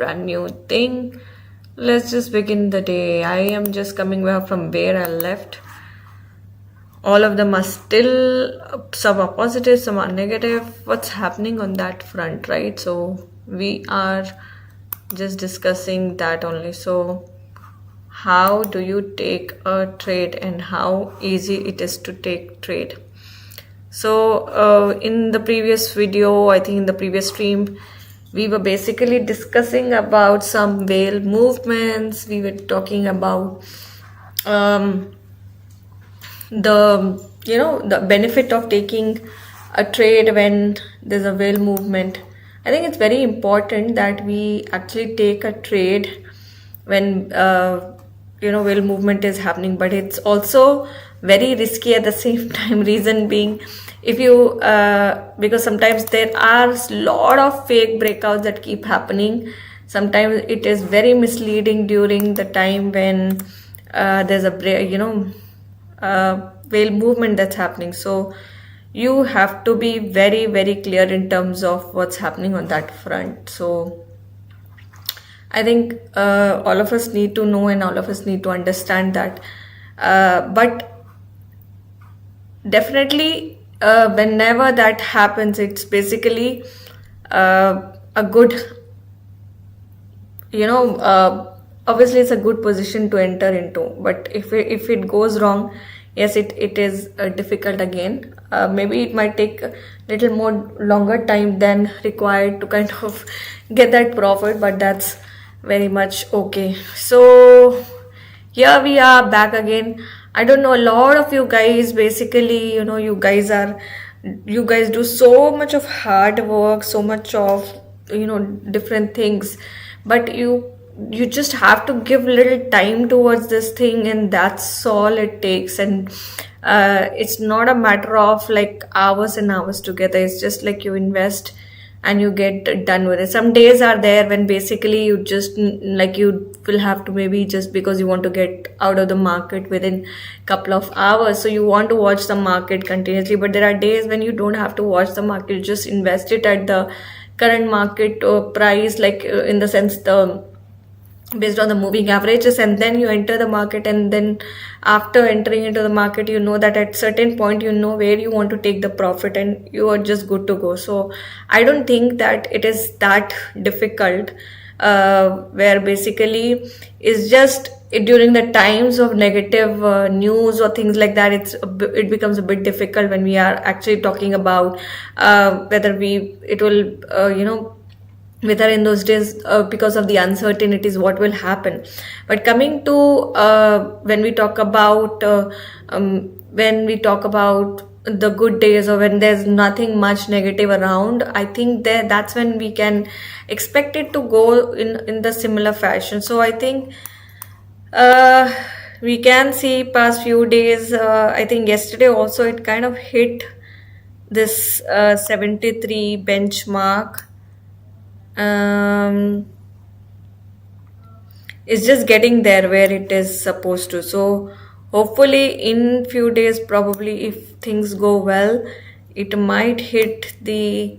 brand new thing. Let's just begin the day. I am just coming back from where I left. All of them are still, some are positive, some are negative. What's happening on that front, right? So we are just discussing that only. So how do you take a trade and how easy it is to take trade? So in the previous video, I think in the previous stream, we were basically discussing about some whale movements. We were talking about um, the benefit of taking a trade when there's a whale movement. I think it's very important that we actually take a trade when whale movement is happening, but it's also very risky at the same time. Reason being, if you because sometimes there are a lot of fake breakouts that keep happening. Sometimes it is very misleading during the time when there's a whale movement that's happening. So you have to be very, very clear in terms of what's happening on that front. So I think all of us need to know and all of us need to understand that. But definitely, whenever that happens, it's basically a good, obviously it's a good position to enter into. But if it goes wrong, yes, it is difficult again. Maybe it might take a little more longer time than required to kind of get that profit, but that's very much okay. So here we are back again. I don't know, a lot of you guys basically, you guys do so much of hard work, so much of different things, but you just have to give little time towards this thing, and that's all it takes. And it's not a matter of like hours and hours together. It's just like you invest and you get done with it. Some days are there when basically you just like you will have to, maybe just because you want to get out of the market within couple of hours, so you want to watch the market continuously. But there are days when you don't have to watch the market, you just invest it at the current market price, like in the sense the based on the moving averages, and then you enter the market. And then after entering into the market, you know that at certain point you know where you want to take the profit and you are just good to go. So I don't think that it is that difficult, where basically it's just during the times of negative news or things like that, it becomes a bit difficult when we are actually talking about whether it will whether in those days, because of the uncertainties, what will happen. But coming to when we talk about the good days, or when there's nothing much negative around, I think that's when we can expect it to go in the similar fashion. So I think we can see past few days, I think yesterday also it kind of hit this 73 benchmark. It's just getting there where it is supposed to. So hopefully in few days, probably if things go well, it might hit the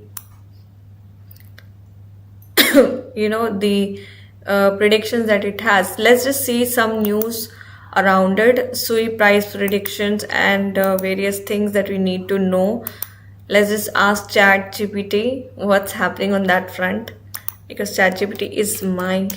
the predictions that it has. Let's just see some news around it, SUI price predictions, and various things that we need to know. Let's just ask ChatGPT what's happening on that front, because ChatGPT is my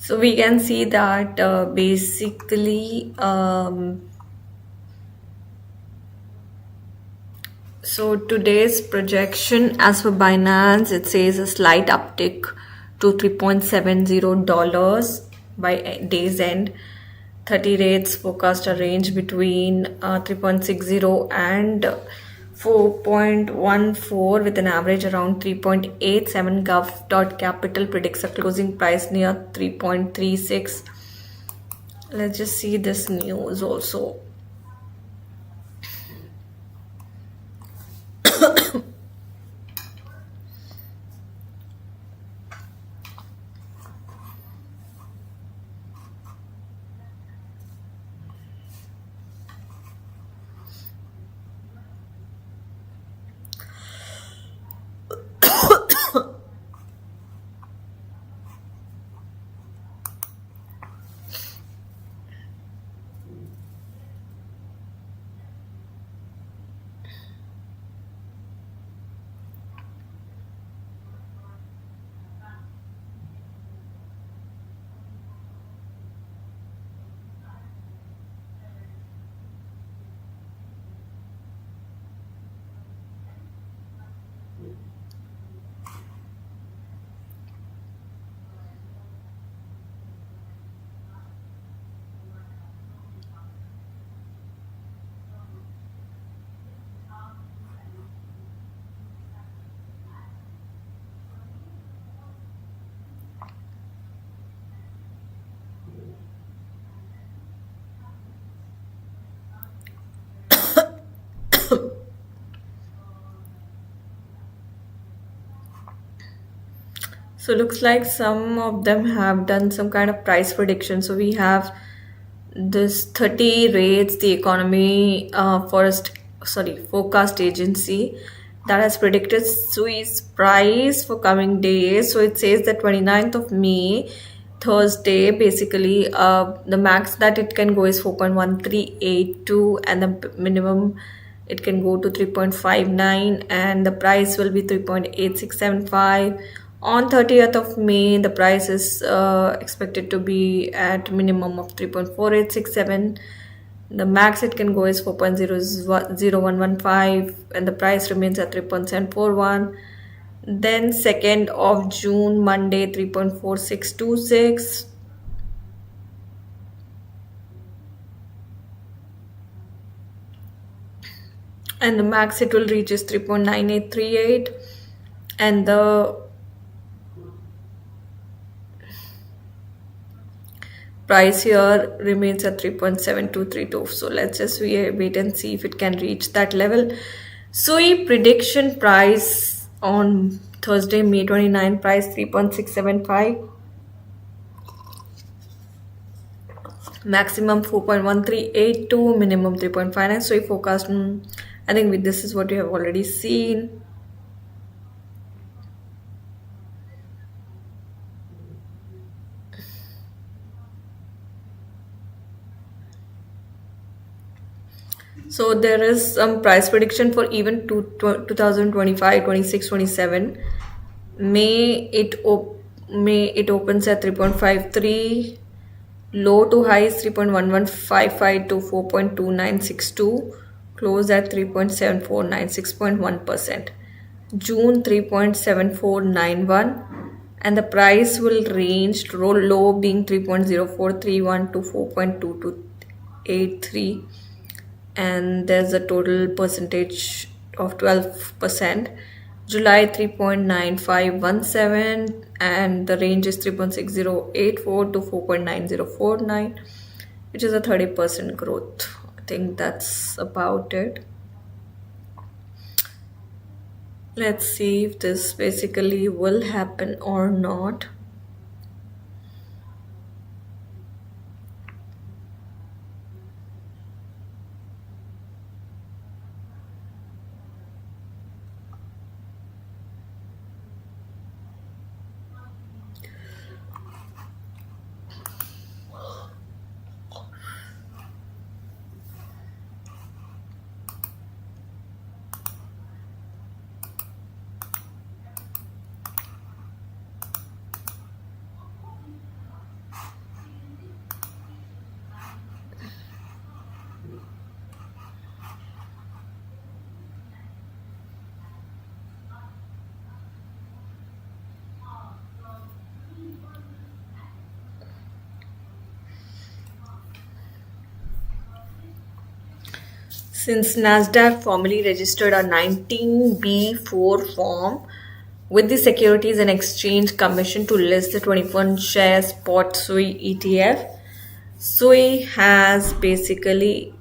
So we can see that basically, so today's projection as for Binance, it says a slight uptick to $3.70 by day's end. 30 rates forecast a range between 3.60 and 4.14 with an average around 3.87. Gov.capital predicts a closing price near 3.36. Let's just see this news also. So looks like some of them have done some kind of price prediction. So we have this 30 rates the economy forecast agency that has predicted Swiss price for coming days. So it says that 29th of May, Thursday, basically the max that it can go is 4.1382 and the minimum it can go to 3.59 and the price will be 3.8675. On 30th of May, the price is expected to be at minimum of 3.4867. The max it can go is 4.00115 and the price remains at 3.741. Then 2nd of June, Monday, 3.4626. And the max it will reach is 3.9838 and the price here remains at 3.7232. So let's just wait and see if it can reach that level. SUI prediction price on Thursday, May 29, price 3.675, maximum 4.1382, minimum 3.59. SUI forecast, I think this is what you have already seen. So there is some price prediction for even 2025, 26, 27. May it opens at 3.53, low to high is 3.1155 to 4.2962, close at 3.7496, 6.1%. June 3.7491 and the price will range low being 3.0431 to 4.2283 and there's a total percentage of 12%. July 3.9517 and the range is 3.6084 to 4.9049, which is a 30% growth. I think that's about it. Let's see if this basically will happen or not. Since Nasdaq formally registered a 19B4 form with the Securities and Exchange Commission to list the 21 share spot SUI ETF, SUI has basically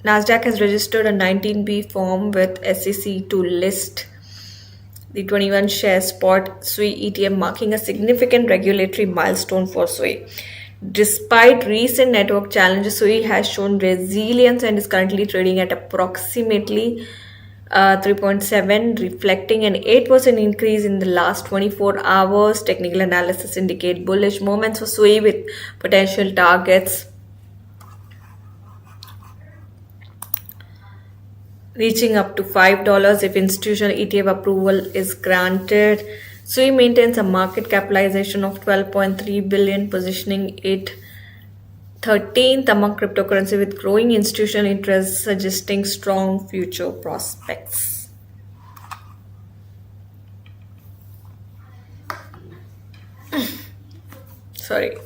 Nasdaq has registered a 19B form with SEC to list the 21 share spot SUI ETF, marking a significant regulatory milestone for SUI. Despite recent network challenges, SUI has shown resilience and is currently trading at approximately 3.7, reflecting an 8% increase in the last 24 hours. Technical analysis indicate bullish moments for SUI with potential targets reaching up to $5 if institutional ETF approval is granted. SUI maintains a market capitalization of $12.3 billion, positioning it 13th among cryptocurrency with growing institutional interest, suggesting strong future prospects. Sorry.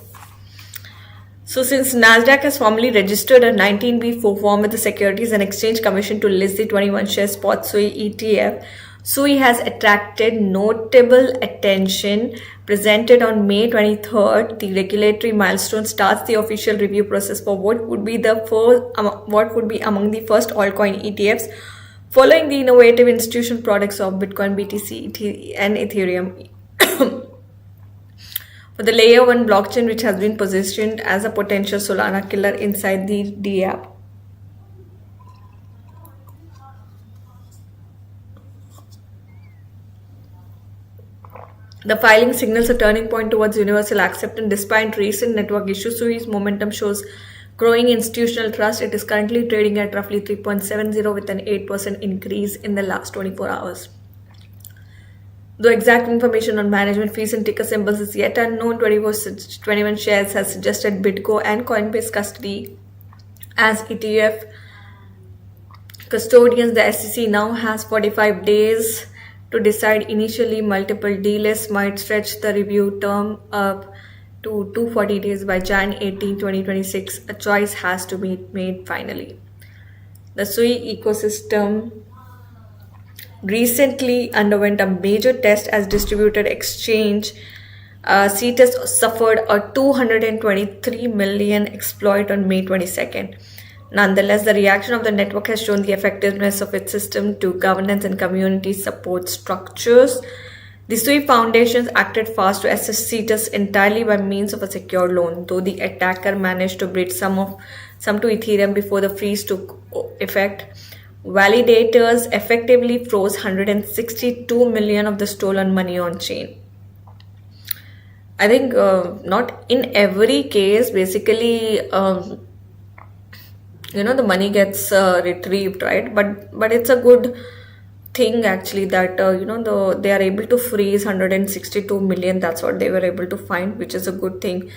So since Nasdaq has formally registered a 19B4 form with the Securities and Exchange Commission to list the 21 share spot SUI ETF, SUI has attracted notable attention. Presented on May 23rd, the regulatory milestone starts the official review process for what would be among the first altcoin ETFs, following the innovative institutional products of Bitcoin, BTC, and Ethereum. For the layer 1 blockchain, which has been positioned as a potential Solana killer inside the DApp. The filing signals a turning point towards universal acceptance. Despite recent network issues, SUI's momentum shows growing institutional trust. It is currently trading at roughly 3.70 with an 8% increase in the last 24 hours. Though exact information on management fees and ticker symbols is yet unknown, 21 shares has suggested BitGo and Coinbase custody as ETF custodians. The SEC now has 45 days to decide. Initially, multiple delays might stretch the review term up to 240 days by Jan 18, 2026. A choice has to be made finally. The SUI ecosystem recently underwent a major test as distributed exchange. CTES suffered a 223 million exploit on May 22nd. Nonetheless, the reaction of the network has shown the effectiveness of its system to governance and community support structures. The SUI Foundations acted fast to assess CTES entirely by means of a secure loan, though the attacker managed to bridge some to Ethereum before the freeze took effect. Validators effectively froze 162 million of the stolen money on chain. I think not in every case, basically, the money gets retrieved, right? But it's a good thing actually that they are able to freeze 162 million. That's what they were able to find, which is a good thing.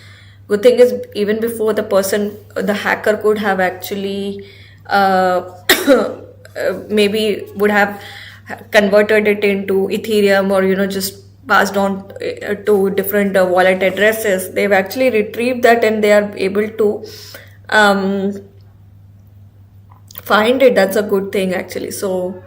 Good thing is even before the hacker could have actually maybe would have converted it into Ethereum or just passed on to different wallet addresses. They've actually retrieved that and they are able to find it. That's a good thing actually. So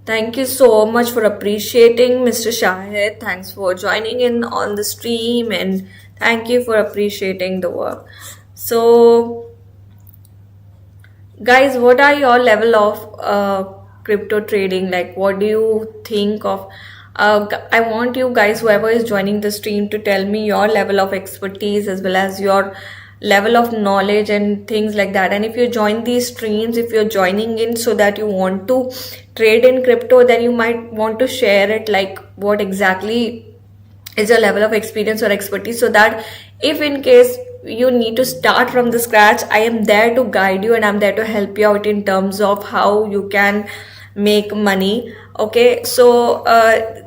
thank you so much for appreciating, Mr. Shahid. Thanks for joining in on the stream and thank you for appreciating the work. So guys, what are your level of crypto trading? Like, what do you think of? I want you guys, whoever is joining the stream, to tell me your level of expertise as well as your level of knowledge and things like that. And if you join these streams, if you're joining in so that you want to trade in crypto, then you might want to share it, like what exactly is your level of experience or expertise, so that if in case you need to start from the scratch, I am there to guide you and I'm there to help you out in terms of how you can make money. Okay, so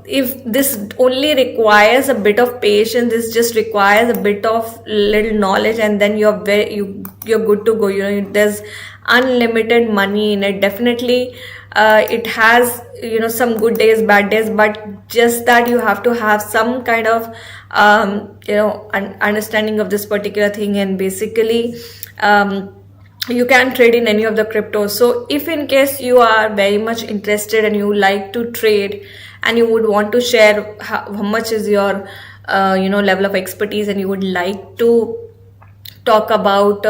if this only requires a bit of patience, this just requires a bit of little knowledge, and then you're good to go. There's unlimited money in it. Definitely it has some good days, bad days, but just that you have to have some kind of understanding of this particular thing, and basically you can trade in any of the cryptos. So if in case you are very much interested and you like to trade and you would want to share how much is your level of expertise, and you would like to talk about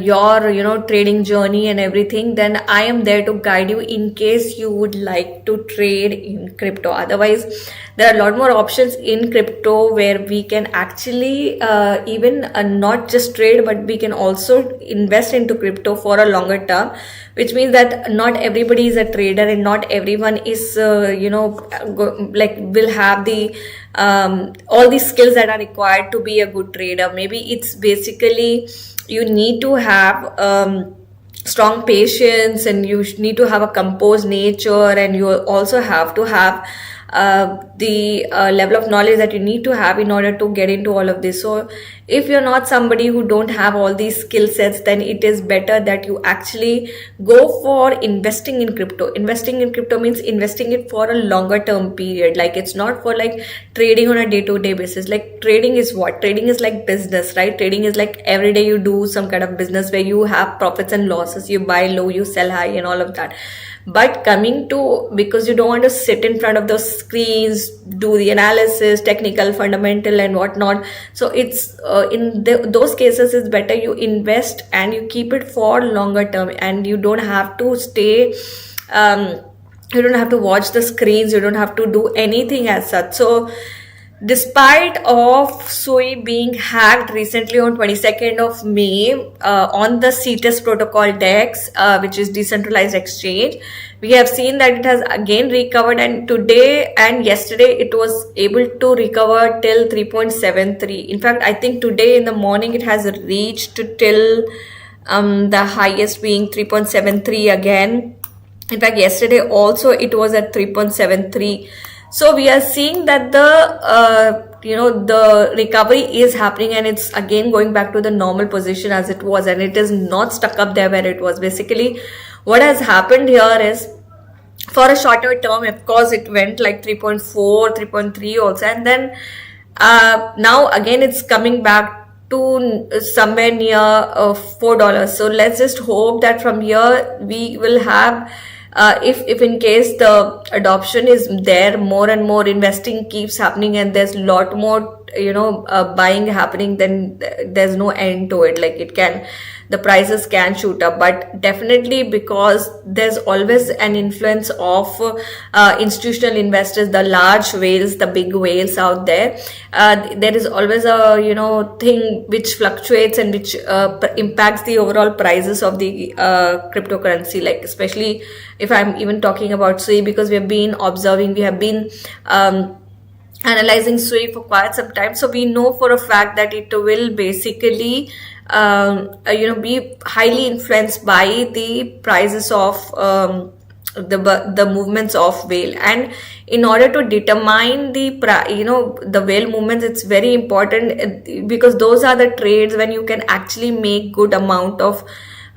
your trading journey and everything, then I am there to guide you in case you would like to trade in crypto. Otherwise, there are a lot more options in crypto where we can actually even not just trade, but we can also invest into crypto for a longer term, which means that not everybody is a trader and not everyone is will have the all these skills that are required to be a good trader. Maybe it's basically you need to have strong patience, and you need to have a composed nature, and you also have to have the level of knowledge that you need to have in order to get into all of this. So if you're not somebody who don't have all these skill sets, then it is better that you actually go for investing in crypto. Investing in crypto means investing it for a longer term period. Like, it's not for like trading on a day-to-day basis. Like, trading is what? Trading is like business, right? Trading is like every day you do some kind of business where you have profits and losses, you buy low, you sell high, and all of that. But coming to, because you don't want to sit in front of those screens, do the analysis, technical, fundamental, and whatnot. So it's in those cases, it's better you invest and you keep it for longer term, and you don't have to stay. You don't have to watch the screens. You don't have to do anything as such. So, despite of SUI being hacked recently on 22nd of May on the CTES protocol DEX, which is decentralized exchange, we have seen that it has again recovered, and today and yesterday it was able to recover till 3.73. In fact, I think today in the morning it has reached till the highest being 3.73 again. In fact, yesterday also it was at 3.73. So we are seeing that the recovery is happening, and it's again going back to the normal position as it was, and it is not stuck up there where it was. Basically, what has happened here is, for a shorter term, of course, it went like 3.4, 3.3 also, and then now again it's coming back to somewhere near $4. So let's just hope that from here we will have, if in case the adoption is there, more and more investing keeps happening, and there's a lot more buying happening, then there's no end to it. Like, the prices can shoot up. But definitely, because there's always an influence of institutional investors, the large whales, the big whales out there, there is always a thing which fluctuates and which impacts the overall prices of the cryptocurrency. Like, especially if I'm even talking about SUI, because we have been analyzing SUI for quite some time, so we know for a fact that it will basically be highly influenced by the prices of the movements of whale. And in order to determine the whale movements, it's very important, because those are the trades when you can actually make good amount of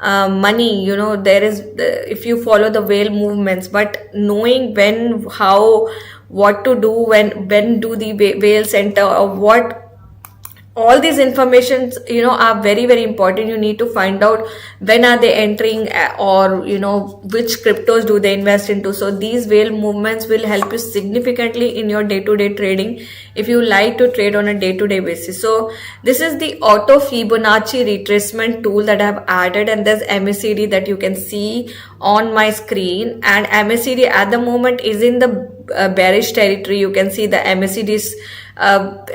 money. There is if you follow the whale movements, but knowing when, how, what to do, when do the whales enter, or what, all these informations are very, very important. You need to find out when are they entering, or which cryptos do they invest into. So these whale movements will help you significantly in your day-to-day trading if you like to trade on a day-to-day basis. So this is the auto Fibonacci retracement tool that I have added, and there's MACD that you can see on my screen, and MACD at the moment is in the bearish territory. You can see the MACD is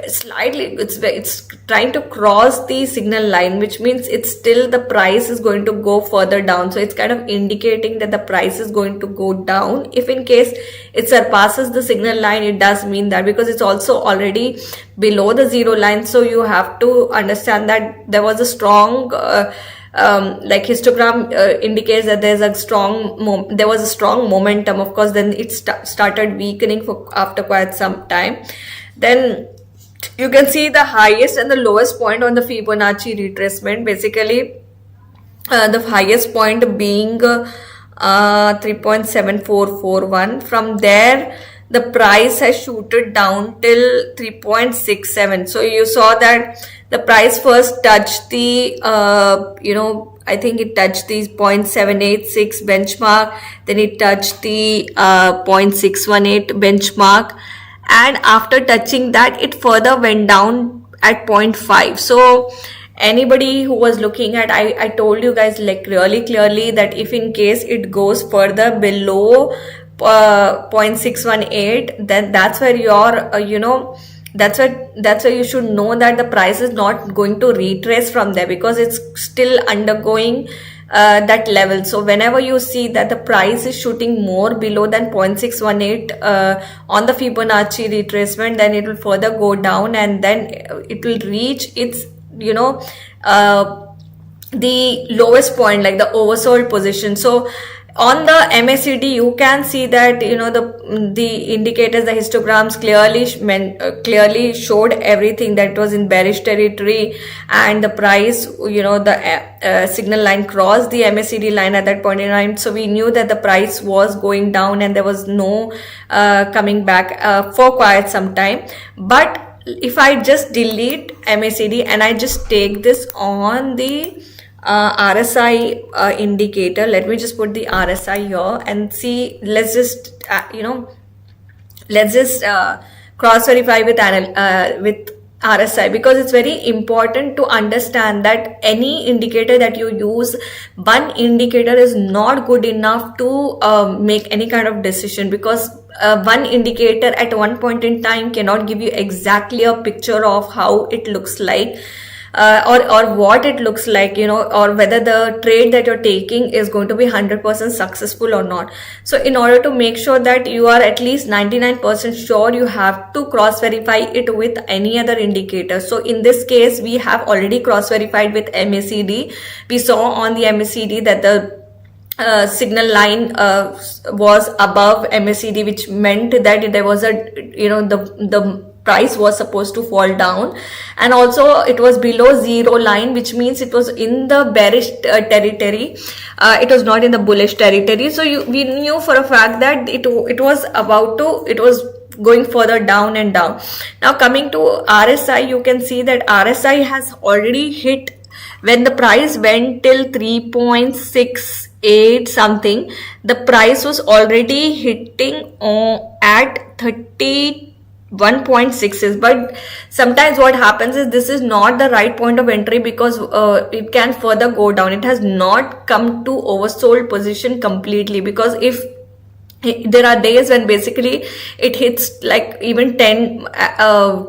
slightly, it's trying to cross the signal line, which means it's still, the price is going to go further down. So it's kind of indicating that the price is going to go down. If in case it surpasses the signal line, it does mean that, because it's also already below the zero line. So you have to understand that there was a strong like histogram indicates that there was a strong momentum. Of course, then it started weakening after quite some time. Then you can see the highest and the lowest point on the Fibonacci retracement. Basically, the highest point being 3.7441. From there, the price has shooted down till 3.67. So you saw that the price first touched the I think it touched the 0.786 benchmark, then it touched the 0.618 benchmark, and after touching that it further went down at 0.5. So anybody who was looking at, I told you guys like really clearly that if in case it goes further below 0.618, then that's where your that's why you should know that the price is not going to retrace from there, because it's still undergoing that level. So whenever you see that the price is shooting more below than 0.618 on the Fibonacci retracement, then it will further go down, and then it will reach its the lowest point, like the oversold position. So on the MACD you can see that the indicators, the histograms clearly showed everything that was in bearish territory, and the price, the signal line crossed the MACD line at that point in time. So we knew that the price was going down and there was no coming back for quite some time. But if I just delete MACD and I just take this on the RSI indicator, let me just put the RSI here and see. Let's just cross verify with RSI, because it's very important to understand that any indicator that you use, one indicator is not good enough to make any kind of decision, because one indicator at one point in time cannot give you exactly a picture of how it looks like. Or what it looks like, or whether the trade that you're taking is going to be 100% successful or not. So in order to make sure that you are at least 99% sure, you have to cross verify it with any other indicator. So in this case, we have already cross verified with MACD. We saw on the MACD that the signal line was above MACD, which meant that there was a, the price was supposed to fall down, and also it was below zero line, which means it was in the bearish territory. It was not in the bullish territory. So we knew for a fact that it was going further down and down. Now coming to RSI, you can see that RSI has already hit, when the price went till 3.68 something, the price was already hitting at 1.6. But sometimes what happens is this is not the right point of entry, because it can further go down. It has not come to oversold position completely, because if there are days when basically it hits like even 10 on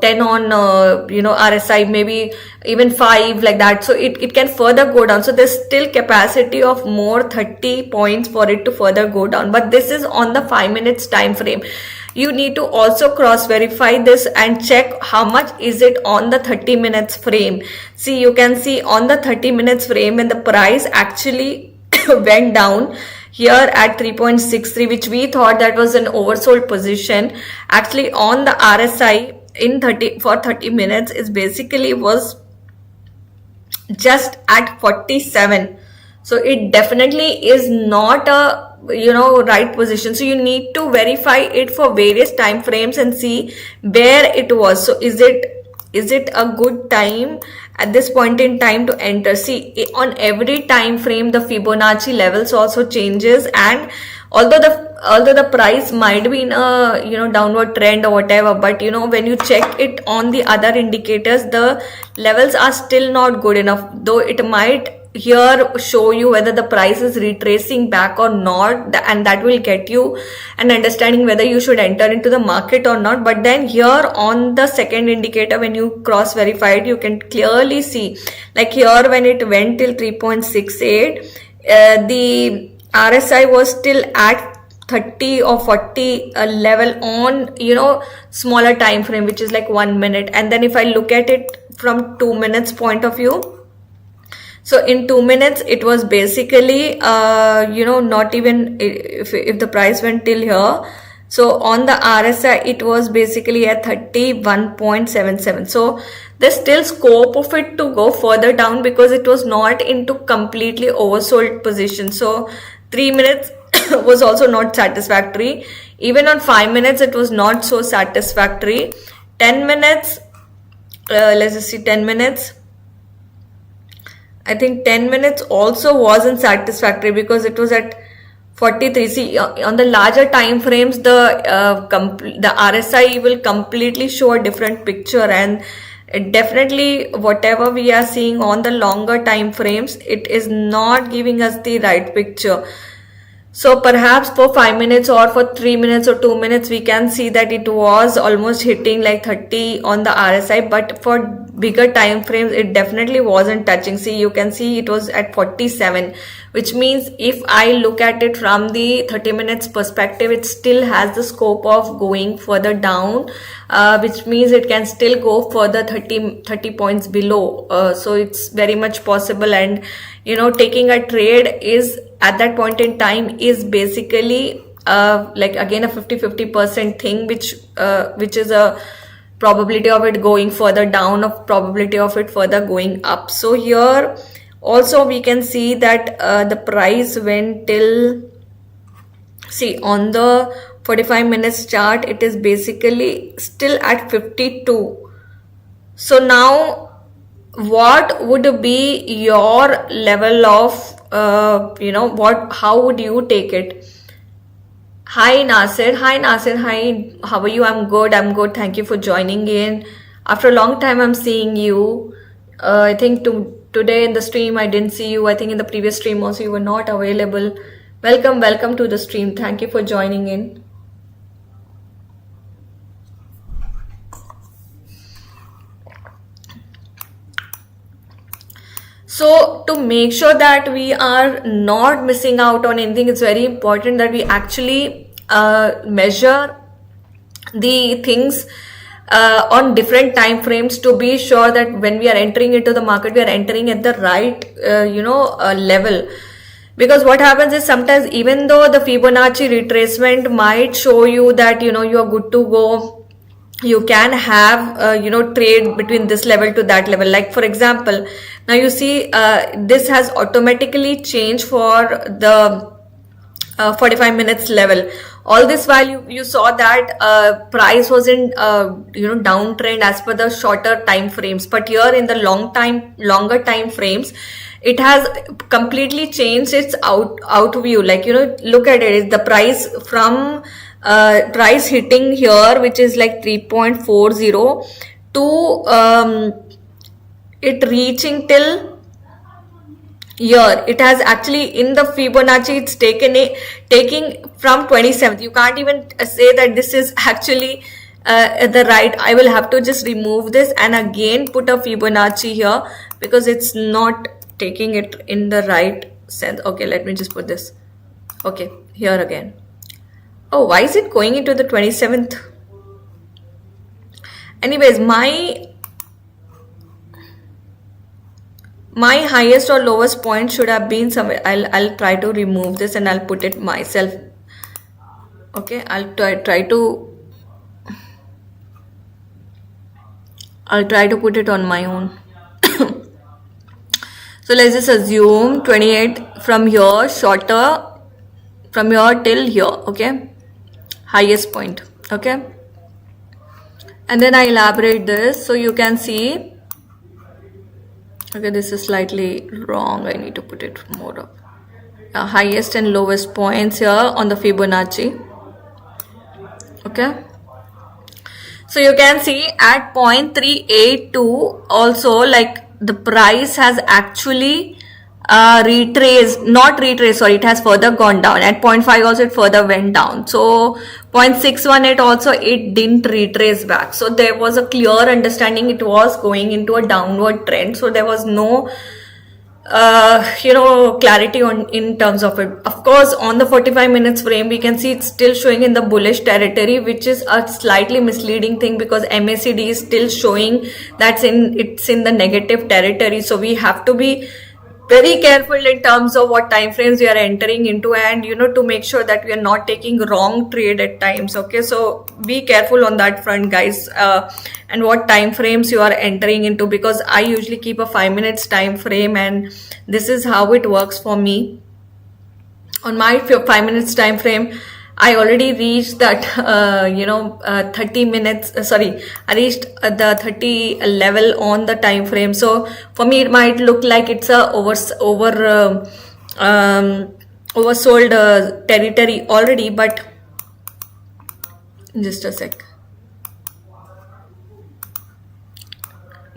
RSI, maybe even 5, like that. So it can further go down. So there's still capacity of more 30 points for it to further go down, but this is on the 5 minutes time frame. You need to also cross verify this and check how much is it on the 30 minutes frame. See, you can see on the 30 minutes frame, when the price actually went down here at 3.63, which we thought that was an oversold position, actually on the RSI for 30 minutes is basically was just at 47. So it definitely is not a right position. So you need to verify it for various time frames and see where it was. So is it a good time at this point in time to enter? See, on every time frame the Fibonacci levels also changes, and although the price might be in a downward trend or whatever, but when you check it on the other indicators, the levels are still not good enough, though it might here show you whether the price is retracing back or not, and that will get you an understanding whether you should enter into the market or not. But then here on the second indicator, when you cross verify it, you can clearly see, like here when it went till 3.68, the RSI was still at 30 or 40 level on smaller time frame, which is like 1 minute. And then if I look at it from 2 minutes point of view, so in 2 minutes, it was basically, not even if the price went till here. So on the RSI, it was basically at 31.77. So there's still scope of it to go further down, because it was not into completely oversold position. So 3 minutes was also not satisfactory. Even on 5 minutes, it was not so satisfactory. 10 minutes, let's just see 10 minutes. I think 10 minutes also wasn't satisfactory because it was at 43. See, on the larger time frames, the RSI will completely show a different picture, and it definitely whatever we are seeing on the longer time frames, it is not giving us the right picture. So perhaps for 5 minutes or for 3 minutes or 2 minutes, we can see that it was almost hitting like 30 on the RSI, but for bigger time frames, it definitely wasn't touching. See, you can see it was at 47, which means if I look at it from the 30 minutes perspective, it still has the scope of going further down, which means it can still go further 30 points below. So it's very much possible, and taking a trade is at that point in time is basically like again a 50-50% thing, which is a probability of it going further down, of probability of it further going up. So here also we can see that the price went till, see, on the 45 minutes chart, it is basically still at 52. So now what would be your level of how would you take it? Hi Nasir, hi, how are you? I'm good, thank you for joining in. After a long time I'm seeing you. I think today in the stream I didn't see you. I think in the previous stream also you were not available. Welcome to the stream. Thank you for joining in. So to make sure that we are not missing out on anything, it's very important that we actually measure the things on different time frames to be sure that when we are entering into the market, we are entering at the right level. Because what happens is sometimes even though the Fibonacci retracement might show you that you are good to go, you can have trade between this level to that level. Like for example, now you see this has automatically changed for the 45 minutes level. All this while you saw that price was in downtrend as per the shorter time frames, but here in the longer time frames, it has completely changed its out view. Like look at it, the price from price hitting here, which is like 3.40, to it reaching till here. It has actually in the Fibonacci, it's taking from 27th. You can't even say that this is actually the right. I will have to just remove this and again put a Fibonacci here because it's not taking it in the right sense. Okay, let me just put this. Okay, here again. Oh, why is it going into the 27th? Anyways, my highest or lowest point should have been somewhere. I'll try to remove this and I'll put it myself. Okay, I'll try to put it on my own. So let's just assume 28 from here, shorter from here till here. Okay, highest point. Okay, and then I elaborate this so you can see. Okay, this is slightly wrong. I need to put it more up. Highest and lowest points here on the Fibonacci. Okay, so you can see at 0.382 also, like the price has actually it has further gone down. At 0.5 also it further went down. So 0.618 also it didn't retrace back. So there was a clear understanding it was going into a downward trend. So there was no clarity in terms of it. Of course, on the 45 minutes frame, we can see it's still showing in the bullish territory, which is a slightly misleading thing because MACD is still showing it's in the negative territory. So we have to be very careful in terms of what time frames we are entering into, and to make sure that we are not taking wrong trade at times. Okay, so be careful on that front, guys, and what time frames you are entering into, because I usually keep a 5 minutes time frame and this is how it works for me. On my 5 minutes time frame, I already reached that 30 minutes, sorry, I reached the 30 level on the time frame. So for me it might look like it's a um, oversold territory already, but just a sec.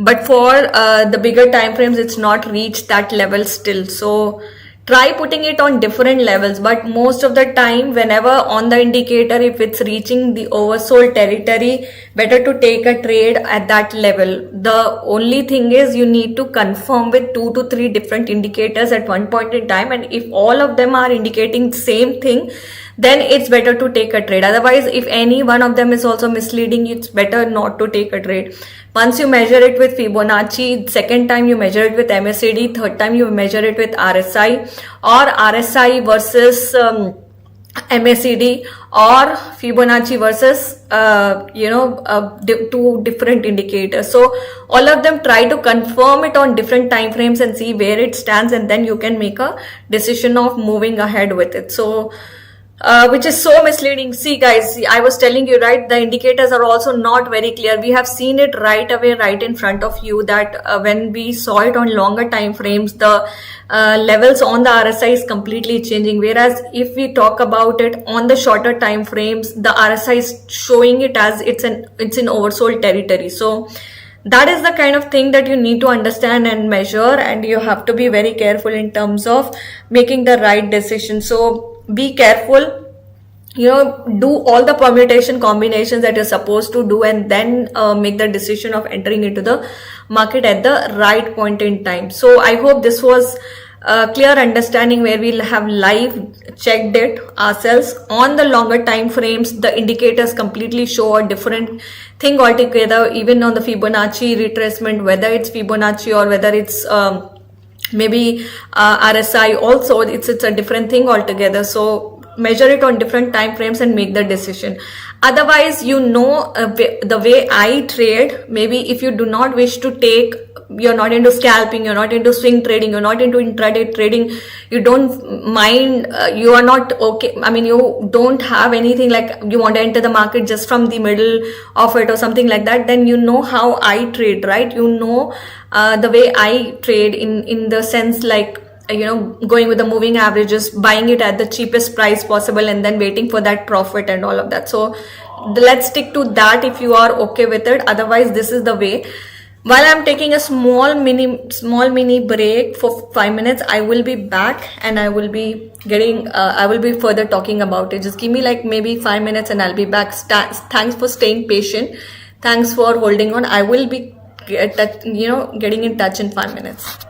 But for the bigger time frames, it's not reached that level still. So try putting it on different levels, but most of the time, whenever on the indicator, if it's reaching the oversold territory, better to take a trade at that level. The only thing is you need to confirm with 2 to 3 different indicators at one point in time, and if all of them are indicating the same thing, then it's better to take a trade. Otherwise, if any one of them is also misleading, it's better not to take a trade. Once you measure it with Fibonacci, second time you measure it with MACD, third time you measure it with RSI, or RSI versus MACD, or Fibonacci versus two different indicators. So all of them, try to confirm it on different time frames and see where it stands, and then you can make a decision of moving ahead with it. So which is so misleading. See guys, I was telling you, right, the indicators are also not very clear. We have seen it right away, right in front of you, that when we saw it on longer time frames, the levels on the RSI is completely changing. Whereas if we talk about it on the shorter time frames, the RSI is showing it as it's in oversold territory. So that is the kind of thing that you need to understand and measure, and you have to be very careful in terms of making the right decision. So be careful, do all the permutation combinations that you're supposed to do, and then make the decision of entering into the market at the right point in time. So I hope this was a clear understanding, where we'll have live checked it ourselves on the longer time frames. The indicators completely show a different thing altogether, even on the Fibonacci retracement, whether it's Fibonacci or whether it's maybe RSI also, it's a different thing altogether. So measure it on different time frames and make the decision. Otherwise, the way I trade, maybe if you do not wish to take, you're not into scalping, you're not into swing trading, you're not into intraday trading, you don't mind, you are not okay, I mean, you don't have anything like you want to enter the market just from the middle of it or something like that, then you know how I trade, right? The way I trade in the sense, like, going with the moving averages, buying it at the cheapest price possible, and then waiting for that profit and all of that. So let's stick to that if you are okay with it. Otherwise, this is the way. While I'm taking a small mini break for 5 minutes, I will be back, and I will be further talking about it. Just give me like maybe 5 minutes and I'll be back. Thanks for staying patient. Thanks for holding on. I will be getting in touch in 5 minutes.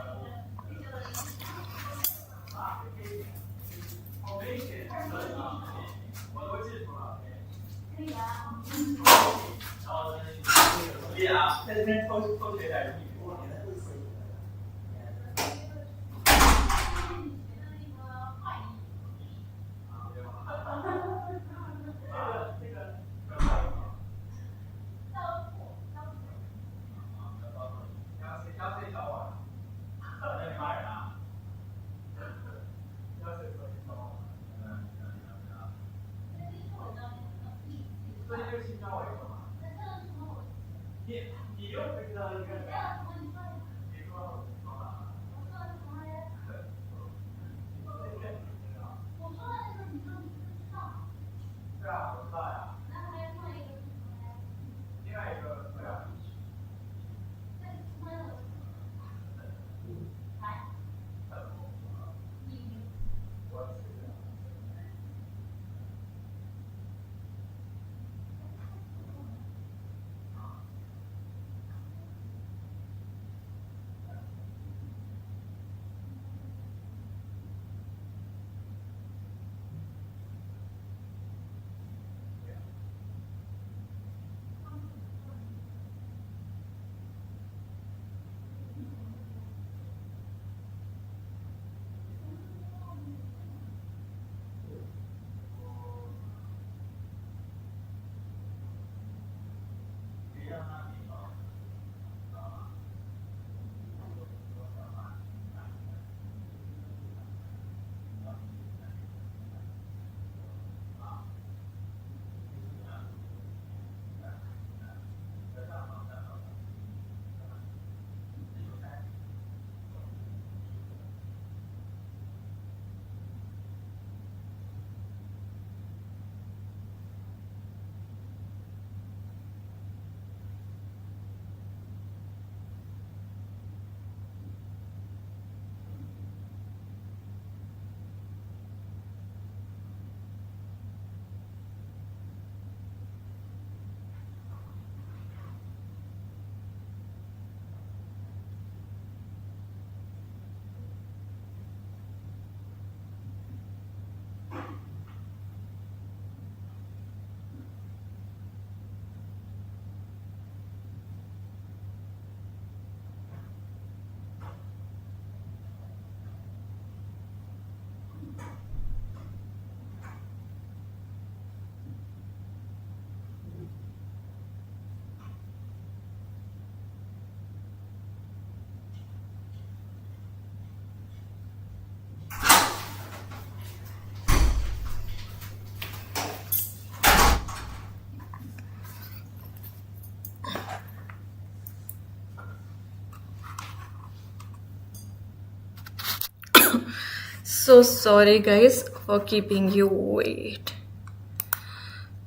So sorry guys for keeping you wait.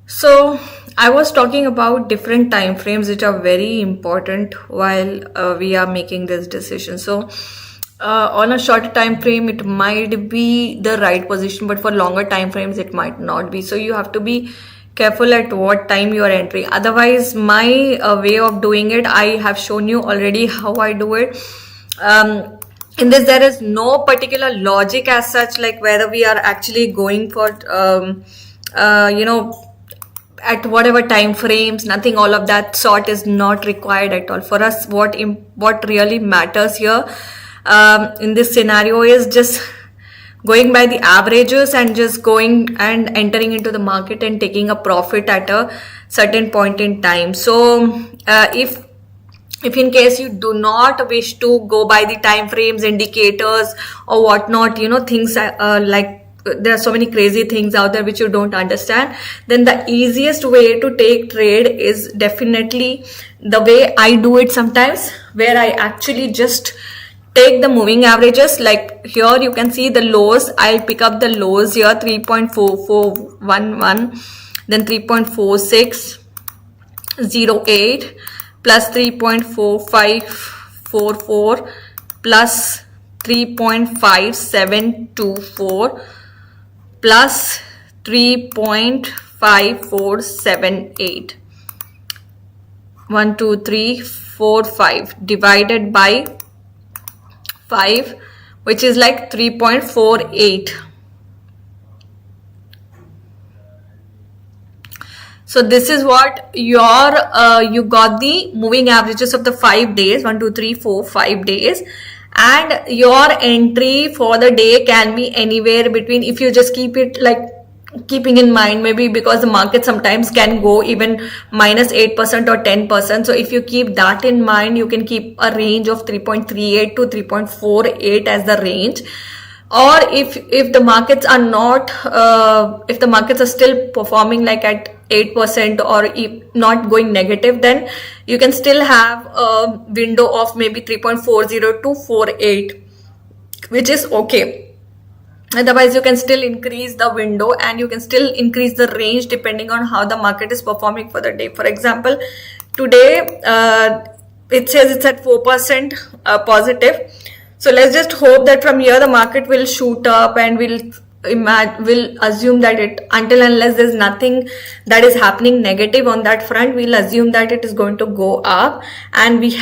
So I was talking about different time frames which are very important while we are making this decision. So on a short time frame it might be the right position, but for longer time frames it might not be. So you have to be careful at what time you are entering. Otherwise, my way of doing it, I have shown you already how I do it. In this there is no particular logic as such, like whether we are actually going for you know, at whatever time frames, nothing, all of that sort is not required at all. For us, what really matters here in this scenario is just going by the averages and just going and entering into the market and taking a profit at a certain point in time. So if in case you do not wish to go by the time frames, indicators or whatnot, you know, things like there are so many crazy things out there which you don't understand, then the easiest way to take trade is definitely the way I do it sometimes, where I actually just take the moving averages. Like here you can see the lows. I'll pick up the lows here, 3.4411, then 3.4608 plus 3.4544 plus 3.5724 plus 3.5478. 1 2 3 4 5 divided by 5, which is like 3.48. So this is what your you got the moving averages of the 5 days, 1 2 3 4 5 days, and your entry for the day can be anywhere between, if you just keep it like keeping in mind, maybe because the market sometimes can go even -8% or 10%. So if you keep that in mind, you can keep a range of 3.38 to 3.48 as the range. Or if the markets are not if the markets are still performing like at 8% or not going negative, then you can still have a window of maybe 3.40 to 48, which is okay. Otherwise, you can still increase the window and you can still increase the range depending on how the market is performing for the day. For example, today it says it's at 4% positive. So let's just hope that from here the market will shoot up, and we'll assume that it, until unless there's nothing that is happening negative on that front, we'll assume that it is going to go up, and we'll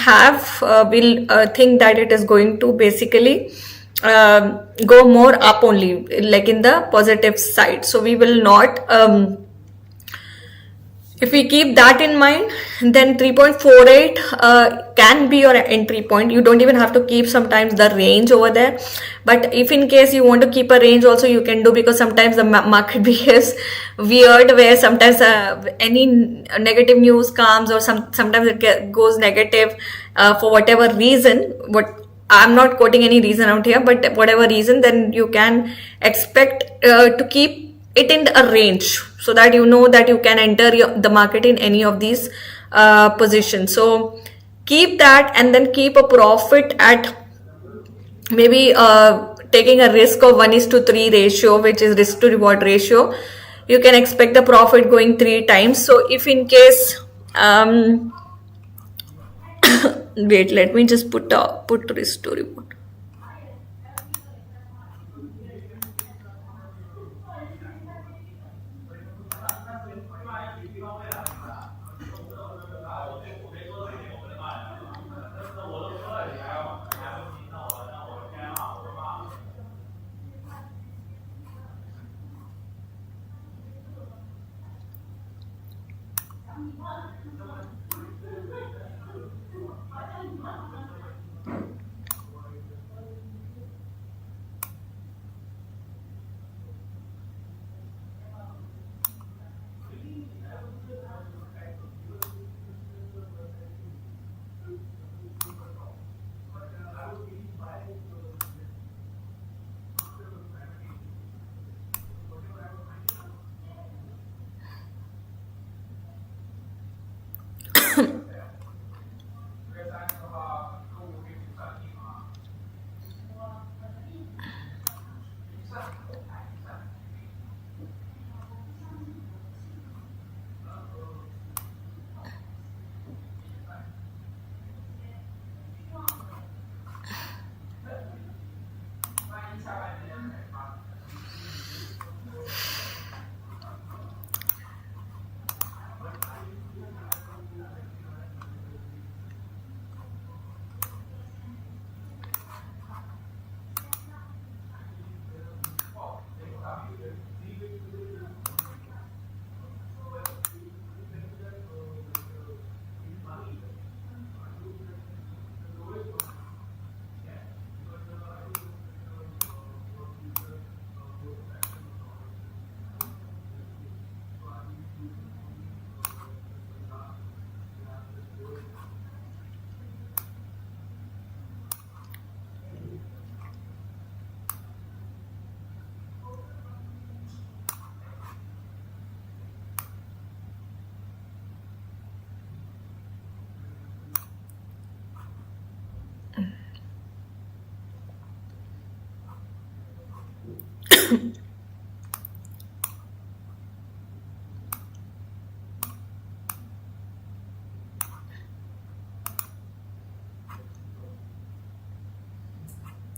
think that it is going to basically go more up only, like in the positive side. So we will not if we keep that in mind, then 3.48 can be your entry point. You don't even have to keep sometimes the range over there, but if in case you want to keep a range also, you can do, because sometimes the market behaves weird, where sometimes any negative news comes, or sometimes it goes negative for whatever reason. I'm not quoting any reason out here, but whatever reason, then you can expect to keep it in a range, so that you know that you can enter the market in any of these positions. So keep that, and then keep a profit at maybe taking a risk of 1:3 ratio, which is risk to reward ratio. You can expect the profit going 3 times. So if in case wait, let me just put risk to reward.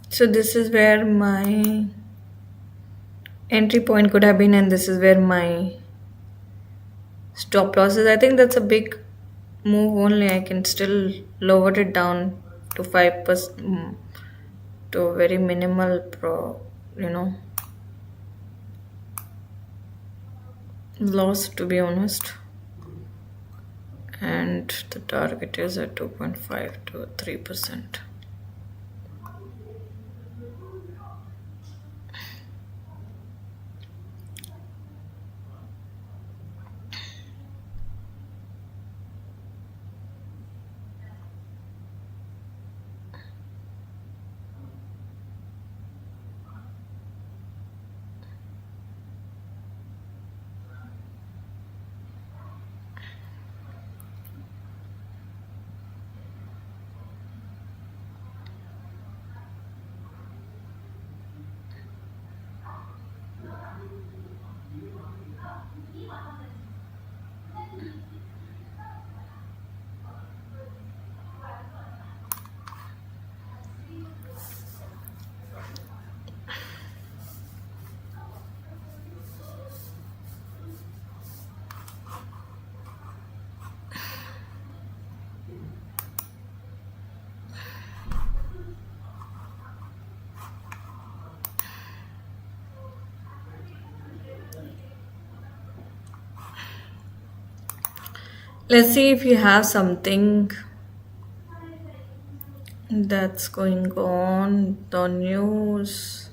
So this is where my entry point could have been, and this is where my stop loss is. I think that's a big move only. I can still lower it down to 5%, to a very minimal loss, to be honest. And the target is at 2.5 to 3%. Let's see if you have something that's going on the news.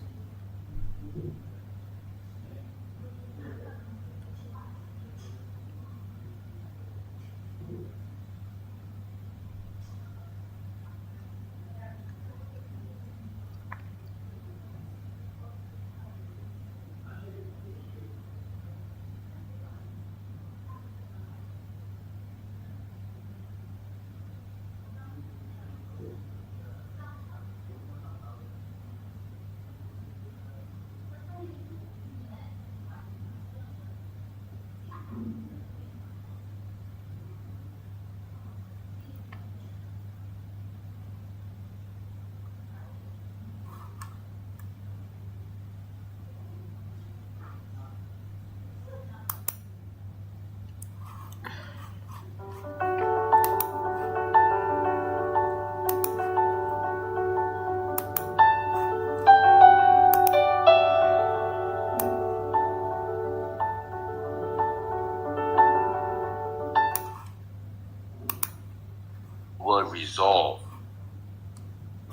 Will resolve.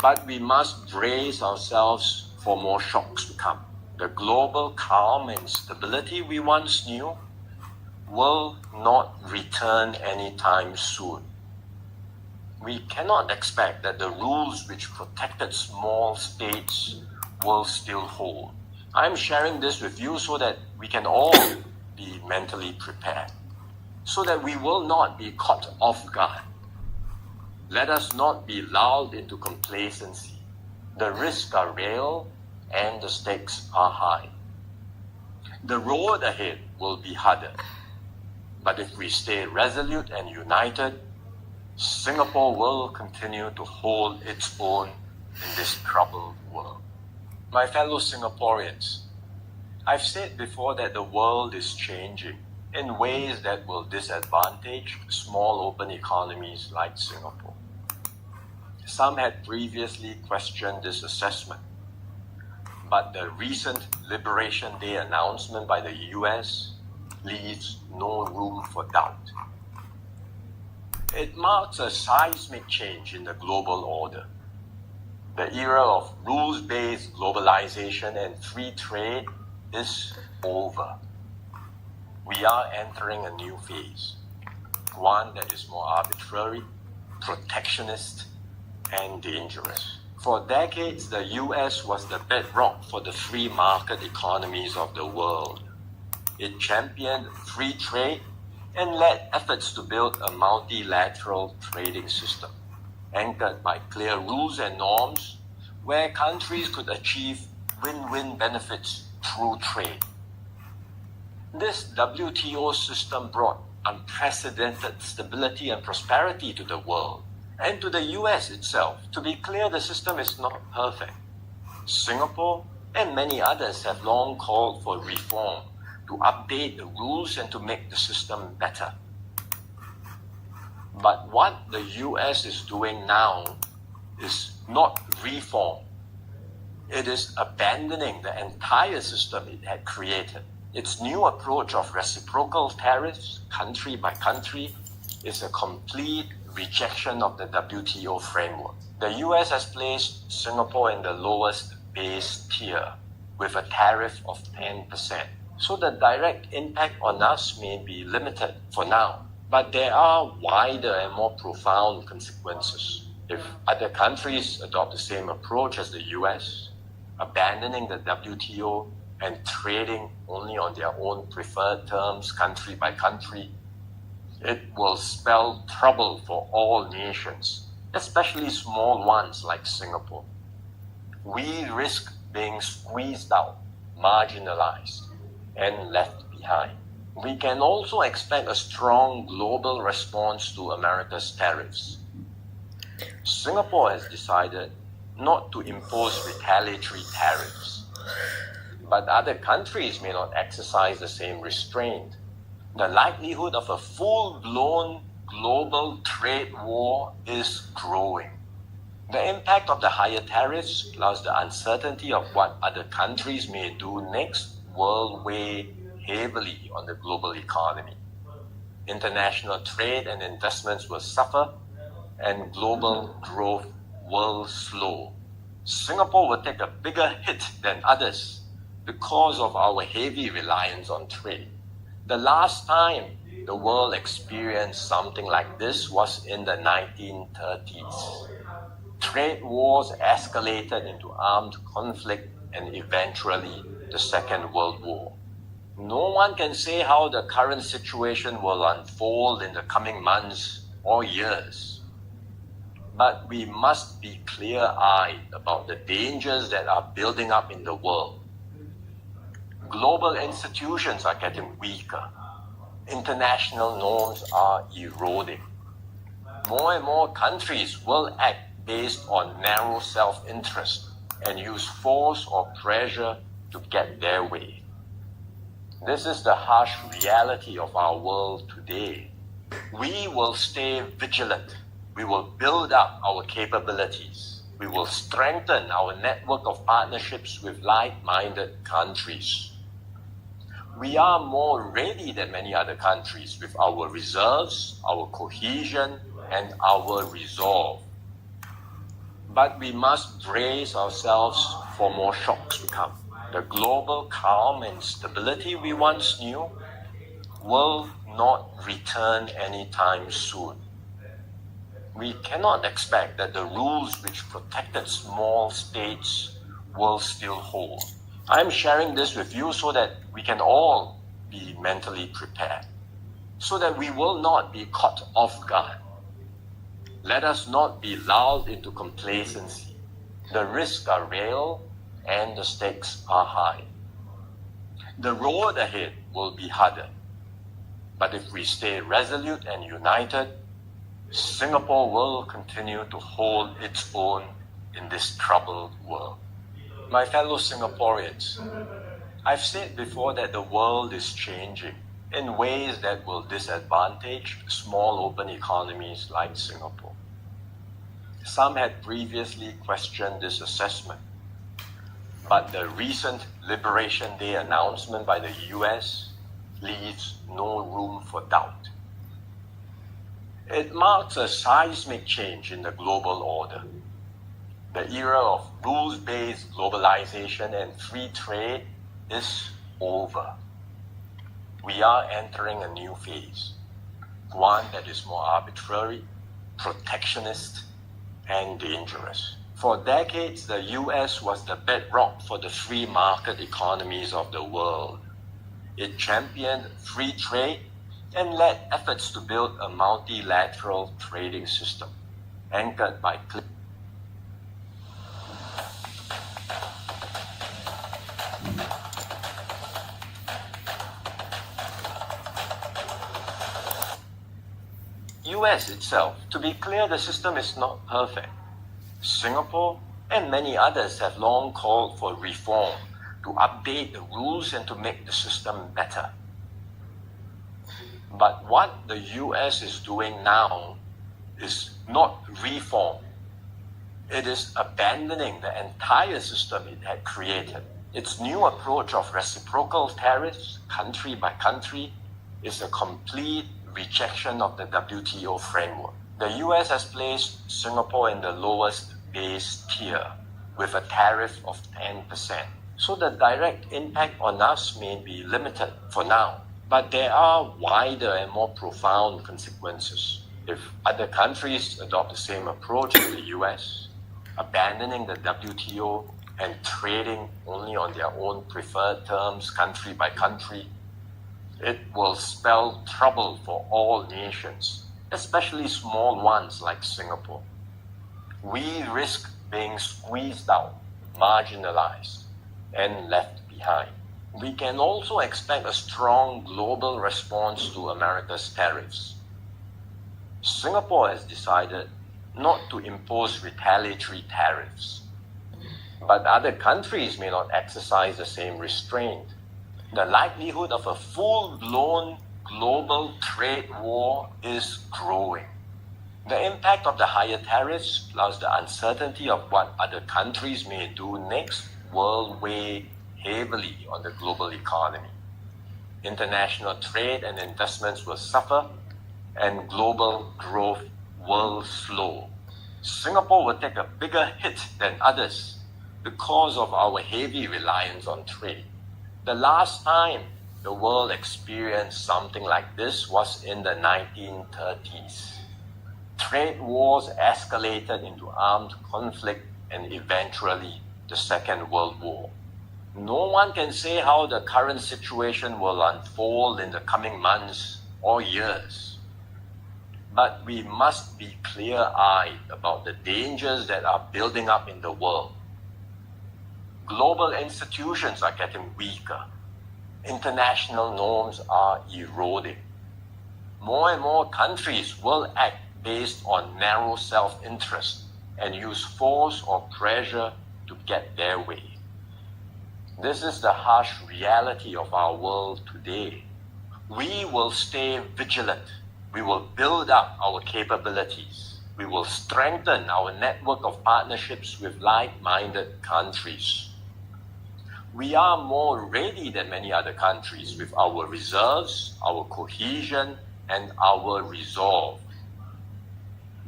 But we must brace ourselves for more shocks to come. The global calm and stability we once knew will not return anytime soon. We cannot expect that the rules which protected small states will still hold. I'm sharing this with you so that we can all be mentally prepared, so that we will not be caught off guard. Let us not be lulled into complacency. The risks are real and the stakes are high. The road ahead will be harder. But if we stay resolute and united, Singapore will continue to hold its own in this troubled world. My fellow Singaporeans, I've said before that the world is changing in ways that will disadvantage small open economies like Singapore. Some had previously questioned this assessment, but the recent Liberation Day announcement by the US leaves no room for doubt. It marks a seismic change in the global order. The era of rules-based globalization and free trade is over. We are entering a new phase, one that is more arbitrary, protectionist, and dangerous. For decades, the US was the bedrock for the free market economies of the world. It championed free trade and led efforts to build a multilateral trading system, anchored by clear rules and norms where countries could achieve win-win benefits through trade. This WTO system brought unprecedented stability and prosperity to the world and to the US itself. To be clear, the system is not perfect. Singapore and many others have long called for reform to update the rules and to make the system better. But what the US is doing now is not reform. It is abandoning the entire system it had created. Its new approach of reciprocal tariffs, country by country, is a complete rejection of the WTO framework. The US has placed Singapore in the lowest base tier with a tariff of 10%. So the direct impact on us may be limited for now, but there are wider and more profound consequences. If other countries adopt the same approach as the US, abandoning the WTO and trading only on their own preferred terms, country by country, it will spell trouble for all nations, especially small ones like Singapore. We risk being squeezed out, marginalized, and left behind. We can also expect a strong global response to America's tariffs. Singapore has decided not to impose retaliatory tariffs, but other countries may not exercise the same restraint. The likelihood of a full-blown global trade war is growing. The impact of the higher tariffs plus the uncertainty of what other countries may do next will weigh heavily on the global economy. International trade and investments will suffer, and global growth will slow. Singapore will take a bigger hit than others because of our heavy reliance on trade. The last time the world experienced something like this was in the 1930s. Trade wars escalated into armed conflict and eventually the Second World War. No one can say how the current situation will unfold in the coming months or years. But we must be clear-eyed about the dangers that are building up in the world. Global institutions are getting weaker. International norms are eroding. More and more countries will act based on narrow self-interest and use force or pressure to get their way. This is the harsh reality of our world today. We will stay vigilant. We will build up our capabilities. We will strengthen our network of partnerships with like-minded countries. We are more ready than many other countries with our reserves, our cohesion, and our resolve. But we must brace ourselves for more shocks to come. The global calm and stability we once knew will not return anytime soon. We cannot expect that the rules which protected small states will still hold. I'm sharing this with you so that we can all be mentally prepared, so that we will not be caught off guard. Let us not be lulled into complacency. The risks are real and the stakes are high. The road ahead will be harder, but if we stay resolute and united, Singapore will continue to hold its own in this troubled world. My fellow Singaporeans, I've said before that the world is changing in ways that will disadvantage small open economies like Singapore. Some had previously questioned this assessment, but the recent Liberation Day announcement by the US leaves no room for doubt. It marks a seismic change in the global order. The era of rules-based globalization and free trade is over. We are entering a new phase, one that is more arbitrary, protectionist, and dangerous. For decades, the US was the bedrock for the free market economies of the world. It championed free trade and led efforts to build a multilateral trading system anchored by US itself. To be clear, the system is not perfect. Singapore and many others have long called for reform to update the rules and to make the system better. But what the US is doing now is not reform. It is abandoning the entire system it had created. Its new approach of reciprocal tariffs, country by country, is a complete rejection of the WTO framework. The US has placed Singapore in the lowest base tier with a tariff of 10%. So the direct impact on us may be limited for now, but there are wider and more profound consequences. If other countries adopt the same approach as the US, abandoning the WTO and trading only on their own preferred terms, country by country, it will spell trouble for all nations, especially small ones like Singapore. We risk being squeezed out, marginalized, and left behind. We can also expect a strong global response to America's tariffs. Singapore has decided not to impose retaliatory tariffs, but other countries may not exercise the same restraint. The likelihood of a full-blown global trade war is growing. The impact of the higher tariffs plus the uncertainty of what other countries may do next will weigh heavily on the global economy. International trade and investments will suffer, and global growth will slow. Singapore will take a bigger hit than others because of our heavy reliance on trade. The last time the world experienced something like this was in the 1930s. Trade wars escalated into armed conflict and eventually the Second World War. No one can say how the current situation will unfold in the coming months or years. But we must be clear-eyed about the dangers that are building up in the world. Global institutions are getting weaker. International norms are eroding. More and more countries will act based on narrow self-interest and use force or pressure to get their way. This is the harsh reality of our world today. We will stay vigilant. We will build up our capabilities. We will strengthen our network of partnerships with like-minded countries. We are more ready than many other countries with our reserves, our cohesion, and our resolve.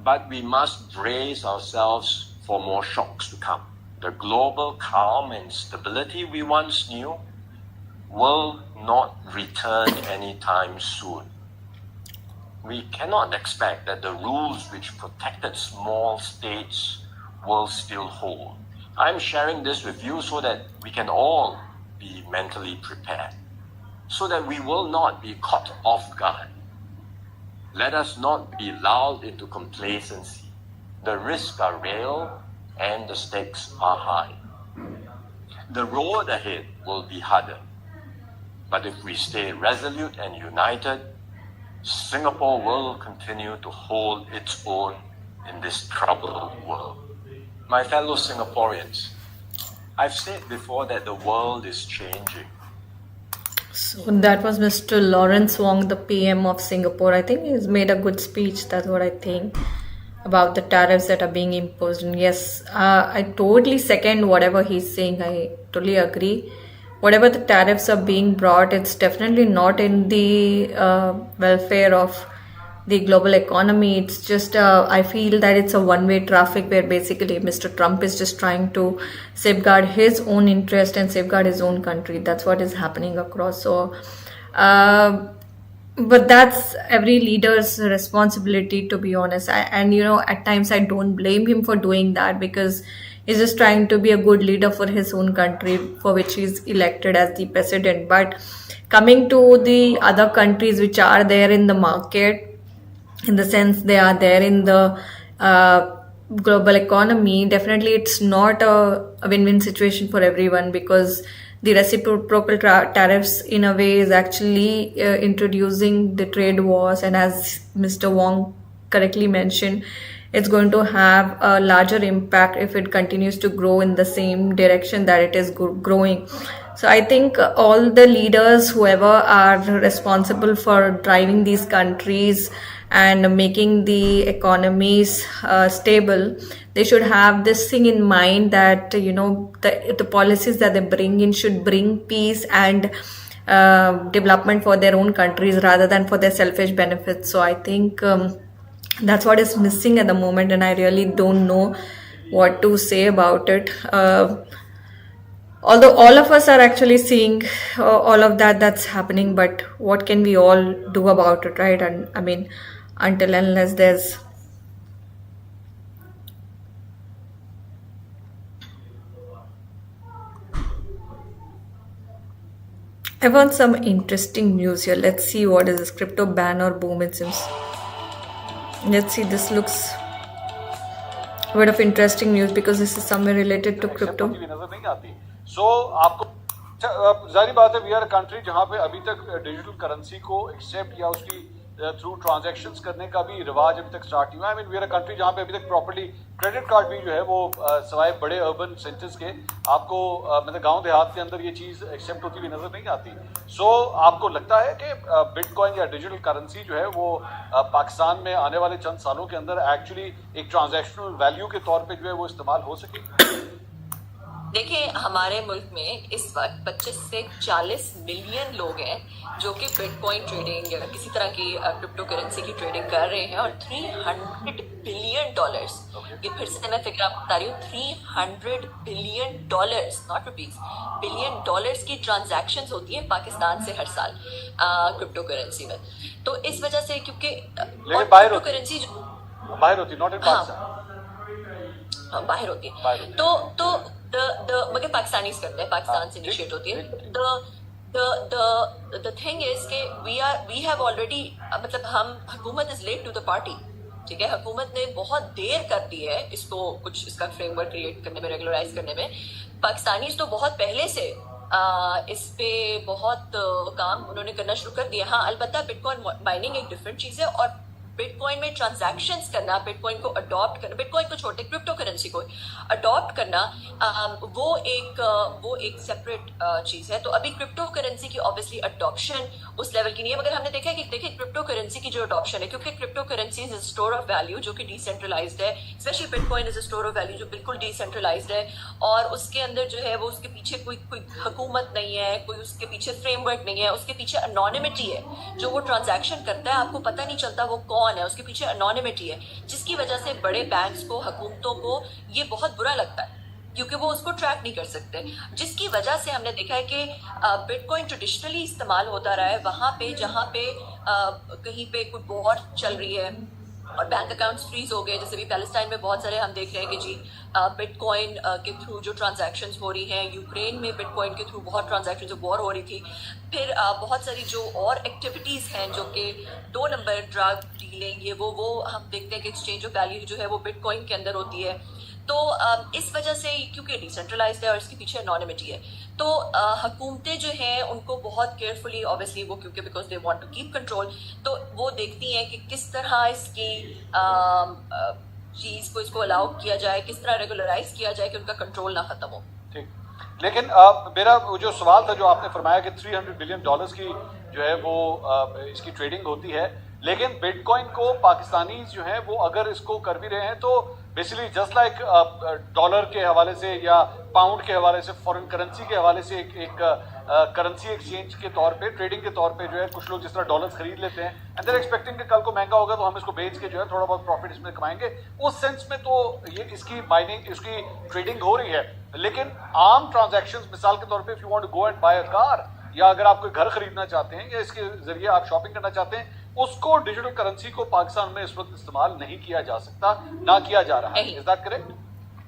But we must brace ourselves for more shocks to come. The global calm and stability we once knew will not return anytime soon. We cannot expect that the rules which protected small states will still hold. I'm sharing this with you so that we can all be mentally prepared, so that we will not be caught off guard. Let us not be lulled into complacency. The risks are real and the stakes are high. The road ahead will be harder. But if we stay resolute and united, Singapore will continue to hold its own in this troubled world. My fellow Singaporeans, I've said before that the world is changing. So that was Mr. Lawrence Wong, the PM of Singapore. I think he's made a good speech. That's what I think about the tariffs that are being imposed. And yes, I totally second whatever he's saying. I totally agree. Whatever the tariffs are being brought, it's definitely not in the welfare of the global economy. It's just, I feel that it's a one-way traffic where basically Mr. Trump is just trying to safeguard his own interest and safeguard his own country. That's what is happening across. So, but that's every leader's responsibility, to be honest. And at times I don't blame him for doing that, because he's just trying to be a good leader for his own country, for which he's elected as the president. But coming to the other countries which are there in the market, in the sense they are there in the global economy, definitely it's not a win-win situation for everyone, because the reciprocal tariffs in a way is actually introducing the trade wars. And as Mr. Wong correctly mentioned, it's going to have a larger impact if it continues to grow in the same direction that it is growing. So I think all the leaders, whoever are responsible for driving these countries and making the economies stable, they should have this thing in mind that the policies that they bring in should bring peace and development for their own countries rather than for their selfish benefits. So I think that's what is missing at the moment, and I really don't know what to say about it. Although all of us are actually seeing all of that's happening, but what can we all do about it, right? And I mean, until unless there's I want some interesting news here. Let's see what is this crypto ban or boom, it seems. Let's see, this looks a bit of interesting news because this is somewhere related to crypto. So आपको जारी बात है, we are a country जहाँ पे अभी तक digital currency को accept या उसकी थ्रू ट्रांजैक्शंस करने का भी रिवाज अभी तक स्टार्ट नहीं हुआ। I mean we are a country जहाँ पे अभी तक प्रॉपर्ली क्रेडिट कार्ड भी जो है वो सवाए बड़े अर्बन सेंटर्स के आपको मतलब गांव देहात के अंदर ये चीज़ एक्सेप्ट होती हुई नजर नहीं आती। सो आपको लगता है कि बिटकॉइन या डिजिटल करेंसी जो है वो पाकिस्तान में आने वाले चंद सालों के अंदर एक्चुअली एक ट्रांजैक्शनल वैल्यू के तौर पर जो है वो इस्तेमाल हो सके? देखिए, हमारे मुल्क में इस वक्त 25 से 40 मिलियन लोग हैं जो कि बिटकॉइन ट्रेडिंग या किसी तरह की क्रिप्टो करेंसी की ट्रेडिंग कर रहे हैं, और $300 बिलियन, ये फिर से मैं फिगर आपको बता रही हूँ, $300 billion, not rupees, billion dollars की ट्रांजैक्शंस होती है पाकिस्तान से हर साल क्रिप्टो करेंसी में। तो इस वजह से क्योंकि क्रिप्टो करेंसी बाहर होती है, नॉट इन पाकिस्तान, बाहर होती है, तो मगर पाकिस्तानी करते हैं, पाकिस्तान से इनिशिएट होती है। द थिंग इज के वी हैव ऑलरेडी, मतलब हम, हुकूमत is late to the party, ठीक है, हुकूमत ने बहुत देर कर दी है इसको कुछ इसका फ्रेमवर्क क्रिएट करने में, रेगुलराइज करने में। पाकिस्तानी तो बहुत पहले से इस पे बहुत काम उन्होंने करना शुरू कर दिया। हाँ, अलबत्ता बिटकॉइन माइनिंग एक डिफरेंट चीज है, और बिटकॉइन में ट्रांजैक्शंस करना, बिटकॉइन को अडॉप्ट करना, बिटकॉइन को छोटे क्रिप्टो करेंसी को अडॉप्ट करना, वो एक सेपरेट चीज है। तो अभी क्रिप्टो करेंसी की ऑब्वियसली अडॉप्शन उस लेवल की नहीं है, मगर हमने देखा है कि देखिए क्रिप्टो करेंसी की जो अडॉप्शन है, क्योंकि crypto currency is store of value जो कि डिसेंट्रलाइज्ड है, specially bitcoin is store of value जो बिल्कुल डिसेंट्रलाइज्ड है, और उसके अंदर जो है वो उसके पीछे कोई हुकूमत नहीं है, कोई उसके पीछे फ्रेमवर्क नहीं है, उसके पीछे अनोनिमिटी है। जो वो ट्रांजैक्शन करता है आपको पता नहीं चलता वो कौन है, उसके पीछे अनोनिमिटी है, जिसकी वजह से बड़े बैंक्स को, हुकूमतों को ये बहुत बुरा लगता है क्योंकि वो उसको ट्रैक नहीं कर सकते, जिसकी वजह से हमने देखा है कि बिटकॉइन ट्रेडिशनली इस्तेमाल होता रहा है वहां पे जहां पे कहीं पे कोई वॉर चल रही है और बैंक अकाउंट्स फ्रीज हो गए। जैसे भी पैलेस्टाइन में बहुत सारे हम देख रहे हैं कि जी बिटकॉइन के थ्रू जो ट्रांजैक्शंस हो रही हैं, यूक्रेन में बिटकॉइन के थ्रू बहुत ट्रांजैक्शंस, वॉर हो रही थी। फिर बहुत सारी जो और एक्टिविटीज़ हैं जो कि 2 नंबर ड्रग डीलिंग, ये वो हम देखते हैं कि एक्सचेंज ऑफ वैल्यू जो है वो बिटकॉइन के अंदर होती है। तो इस वजह से क्योंकि डिसेंट्रलाइज्ड है और इसके पीछे एनोनिमिटी है, तो हुकूमतें जो हैं उनको बहुत केयरफुली, ऑब्वियसली वो क्योंकि because they want to keep control, तो वो देखती हैं कि किस तरह इसकी चीज़ को, इसको अलाउ किया जाए, किस तरह रेगुलराइज किया जाए कि उनका कंट्रोल ना खत्म हो। ठीक, लेकिन मेरा जो सवाल था जो आपने फरमाया कि $300 बिलियन की जो है वो इसकी ट्रेडिंग होती है, लेकिन बिटकॉइन को पाकिस्तानी जो है वो अगर इसको कर भी रहे हैं तो बेसिकली जस्ट लाइक डॉलर के हवाले से या पाउंड के हवाले से, फॉरेन करेंसी के हवाले से एक करेंसी एक्सचेंज के तौर पे, ट्रेडिंग के तौर पे जो है कुछ लोग जिस तरह डॉलर्स खरीद लेते हैं एंड देयर एक्सपेक्टिंग कि कल को महंगा होगा तो हम इसको बेच के जो है थोड़ा बहुत प्रॉफिट इसमें कमाएंगे, उस सेंस में तो ये इसकी माइनिंग, इसकी ट्रेडिंग हो रही है। लेकिन आम ट्रांजैक्शंस, मिसाल के तौर पे if you want to go and buy a car, या अगर आप कोई घर खरीदना चाहते हैं या इसके जरिए आप शॉपिंग करना चाहते हैं, उसको डिजिटल करेंसी को पाकिस्तान में इस वक्त इस्तेमाल नहीं किया जा सकता, ना किया जा रहा है। Is that correct?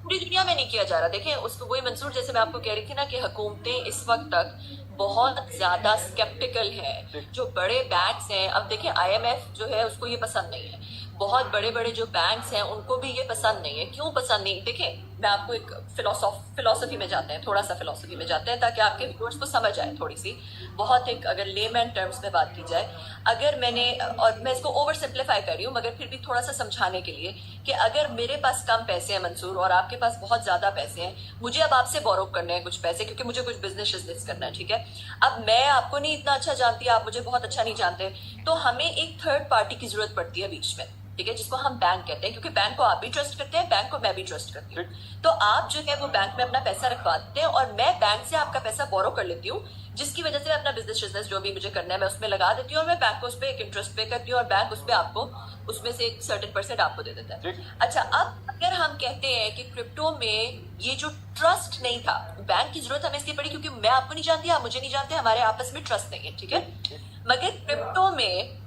पूरी दुनिया में नहीं किया जा रहा। देखिए उसको वही मंसूर, जैसे मैं आपको कह रही थी ना कि हुकूमतें इस वक्त तक बहुत ज्यादा स्केप्टिकल है। जो बड़े बैंक्स हैं, अब देखिए IMF जो है उसको ये पसंद नहीं है, बहुत बड़े बड़े जो बैंक्स हैं उनको भी ये पसंद नहीं है। क्यों पसंद नहीं? देखिए मैं आपको एक फिलोसफी में जाते हैं, थोड़ा सा फिलोसफी में जाते हैं ताकि आपके व्यूअर्स को समझ आए थोड़ी सी, बहुत एक अगर लेमैन टर्म्स में बात की जाए, अगर मैंने, और मैं इसको ओवर सिंप्लीफाई कर रही हूँ मगर फिर भी थोड़ा सा समझाने के लिए, कि अगर मेरे पास कम पैसे हैं मंसूर और आपके पास बहुत ज्यादा पैसे हैं, मुझे अब आपसे बोरो करने हैं कुछ पैसे क्योंकि मुझे कुछ बिजनेस करना है, ठीक है। अब मैं आपको नहीं इतना अच्छा जानती, आप मुझे बहुत अच्छा नहीं जानते, तो हमें एक थर्ड पार्टी की जरूरत पड़ती है बीच में, ठीक है, जिसको हम बैंक कहते हैं, क्योंकि बैंक को आप भी ट्रस्ट करते हैं, बैंक को मैं भी ट्रस्ट करती हूँ। तो आप जो है वो बैंक में अपना पैसा रखवा देते हैं और मैं बैंक से आपका पैसा बोरो कर लेती हूँ, जिसकी वजह से मैं अपना बिजनेस जो भी मुझे करना है मैं उसमें लगा देती हूँ और मैं बैंक को उस पर एक इंटरेस्ट पे करती हूँ और बैंक उस पर आपको उसमें से एक सर्टेन परसेंट आपको दे देता है। अच्छा, अब अगर हम कहते हैं कि क्रिप्टो में ये जो ट्रस्ट नहीं था, बैंक की जरूरत हमें इसलिए पड़ी क्योंकि मैं आपको नहीं जानती, आप मुझे नहीं जानते, हमारे आपस में ट्रस्ट नहीं है, ठीक है। मगर क्रिप्टो में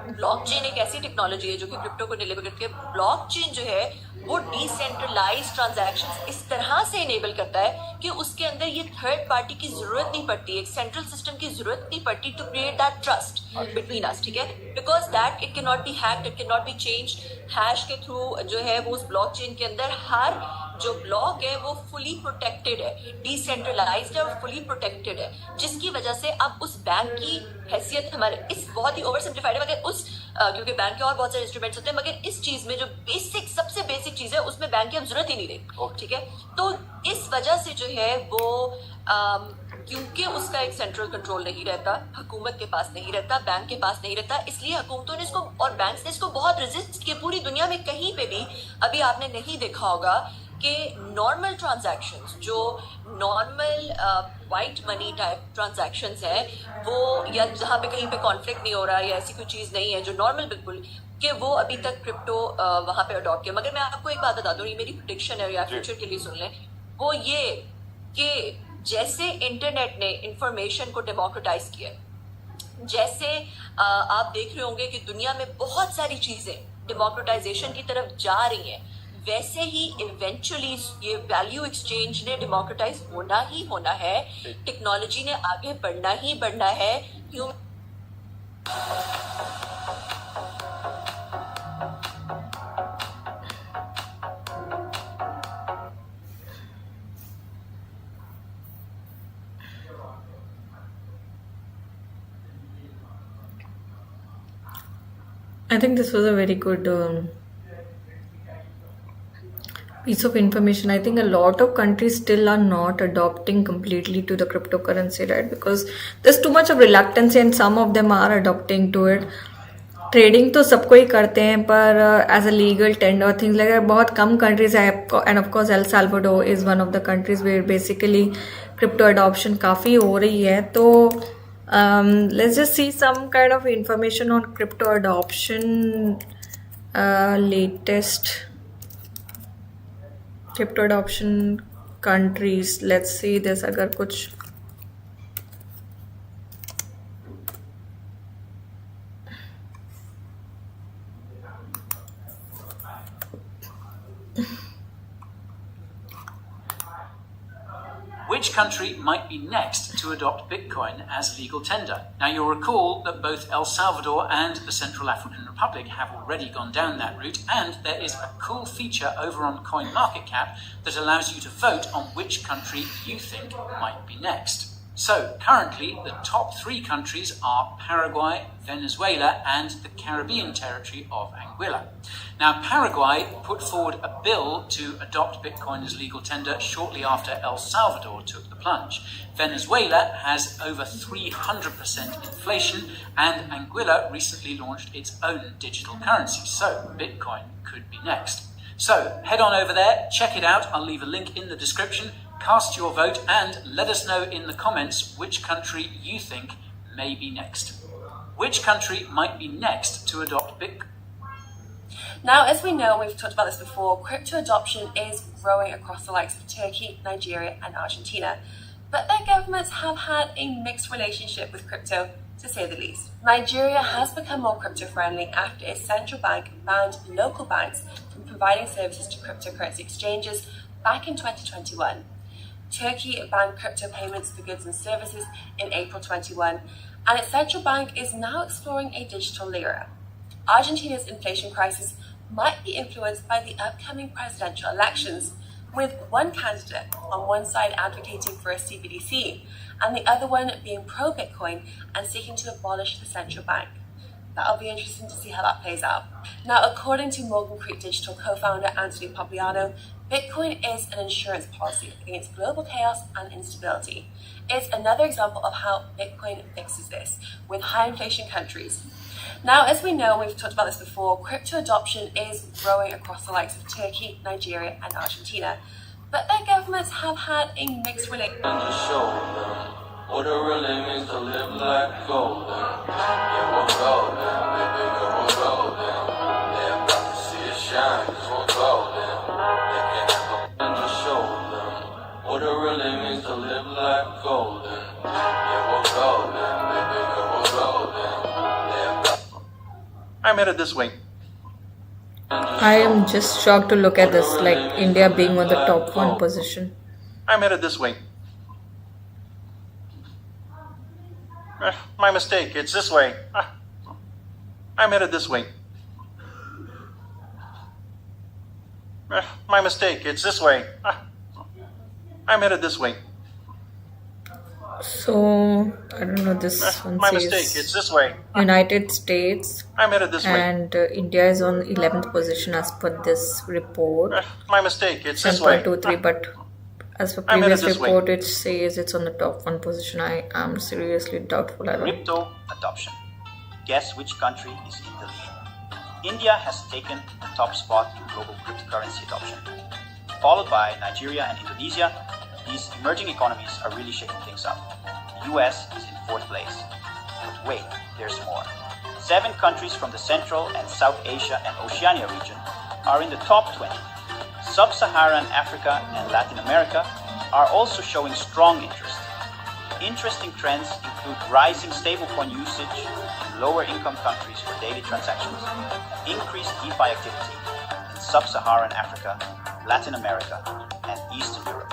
ब्लॉकचेन एक ऐसी टेक्नोलॉजी है जो कि क्रिप्टो को इनेबल करती है। ब्लॉकचेन जो है वो डिसेंट्रलाइज्ड ट्रांजैक्शंस इस तरह से इनेबल करता है कि उसके अंदर ये थर्ड पार्टी की जरूरत नहीं पड़ती, एक सेंट्रल सिस्टम की जरूरत नहीं पड़ती to create that trust between us, ठीक है, because that it can not be hacked, it can not be change. Hash के थ्रू जो है वो उस ब्लॉकचेन के अंदर हर जो ब्लॉक है वो फुली प्रोटेक्टेड है, डिसेंट्रलाइज्ड है और फुली प्रोटेक्टेड है, जिसकी वजह से अब उस बैंक की हैसियत हमारे इस बहुत ही ओवर सिंप्लीफाइड है, मगर उस क्योंकि बैंक के और बहुत सारे इंस्ट्रूमेंट्स होते हैं, मगर इस चीज में जो बेसिक सबसे बेसिक चीज है उसमें बैंक की हम जरूरत ही नहीं रही, ठीक है। तो इस वजह से जो है वो क्योंकि उसका एक सेंट्रल कंट्रोल नहीं रहता, हुकूमत के पास नहीं रहता, बैंक के पास नहीं रहता, इसलिए हुकूमतों ने इसको और बैंक्स ने इसको बहुत रेजिस्ट किया। पूरी दुनिया में कहीं पे भी अभी आपने नहीं देखा होगा कि नॉर्मल ट्रांजैक्शंस, जो normal white money type transactions हैं वो, या जहाँ पे कहीं पे कॉन्फ्लिक्ट नहीं हो रहा है या ऐसी कोई चीज़ नहीं है जो नॉर्मल बिल्कुल, कि वो अभी तक क्रिप्टो वहाँ पे अडॉप्ट किया। मगर मैं आपको एक बात बता दूँ, ये मेरी प्रेडिक्शन है या फ्यूचर के लिए सुन लें, वो ये कि जैसे इंटरनेट ने इंफॉर्मेशन को डेमोक्रेटाइज किया, जैसे आप देख रहे होंगे कि दुनिया में बहुत सारी चीज़ें डेमोक्रेटाइजेशन की तरफ जा रही हैं, वैसे ही इवेंचुअली ये वैल्यू एक्सचेंज ने डेमोक्रेटाइज होना ही होना है, टेक्नोलॉजी ने आगे बढ़ना ही बढ़ना है। I think this was a very good piece of information. I think a lot of countries still are not adopting completely to the cryptocurrency, right? Because there's too much of reluctance and some of them are adopting to it. Trading तो सबको ही करते हैं पर as a legal tender things like बहुत कम countries है, and of course El Salvador is one of the countries where basically crypto adoption काफ़ी हो रही है। तो let's just see some kind of information on crypto adoption, latest crypto adoption countries, let's see this. अगर कुछ Which country might be next to adopt Bitcoin as legal tender? Now, you'll recall that both El Salvador and the Central African Republic have already gone down that route, and there is a cool feature over on CoinMarketCap that allows you to vote on which country you think might be next. So, currently, the top 3 countries are Paraguay, Venezuela, and the Caribbean territory of Anguilla. Now, Paraguay put forward a bill to adopt Bitcoin as legal tender shortly after El Salvador took the plunge. Venezuela has over 300% inflation, and Anguilla recently launched its own digital currency, so Bitcoin could be next. So, head on over there, check it out, I'll leave a link in the description. Cast your vote and let us know in the comments which country you think may be next. Which country might be next to adopt Bitcoin? Now, as we know, we've talked about this before, crypto adoption is growing across the likes of Turkey, Nigeria, and Argentina. But their governments have had a mixed relationship with crypto, to say the least. Nigeria has become more crypto-friendly after its central bank banned local banks from providing services to cryptocurrency exchanges back in 2021. Turkey banned crypto payments for goods and services in April 21, and its central bank is now exploring a digital lira. Argentina's inflation crisis might be influenced by the upcoming presidential elections, with one candidate on one side advocating for a CBDC and the other one being pro-Bitcoin and seeking to abolish the central bank. That'll be interesting to see how that plays out. Now, according to Morgan Creek Digital co-founder Anthony Popliano, Bitcoin is an insurance policy against global chaos and instability. It's another example of how Bitcoin fixes this with high inflation countries. Now, as we know, we've talked about this before, crypto adoption is growing across the likes of Turkey, Nigeria, and Argentina. But their governments have had a mixed relationship. What it really means to live like golden. Yeah, we're golden, baby girl, we're golden. They're about to see it shine, cause we're golden. They can't have a to show them. What it really means to live like golden. Yeah, we're golden, baby girl, we're golden. I'm headed this way. I am just shocked to look at this, like India being on the top one position. I'm headed this way. My mistake, it's this way. I'm headed this way. My mistake, it's this way. I'm headed this way. So, I don't know, this one My mistake, it's says this way. United States I'm headed this way. and India is on 11th position as per this report. My mistake, it's this way. 10.23, but as per I'm headed previous this way. report, it says it's on the top one position. I am seriously doubtful. I don't. Crypto adoption. Guess which country is in the lead? India has taken the top spot in global cryptocurrency adoption. Followed by Nigeria and Indonesia, these emerging economies are really shaking things up. The US is in 4th place. But wait, there's more. 7 countries from the Central and South Asia and Oceania region are in the top 20. Sub-Saharan Africa and Latin America are also showing strong interest. Interesting trends include rising stablecoin usage in lower income countries for daily transactions, increased DeFi activity in Sub-Saharan Africa, Latin America, and Eastern Europe.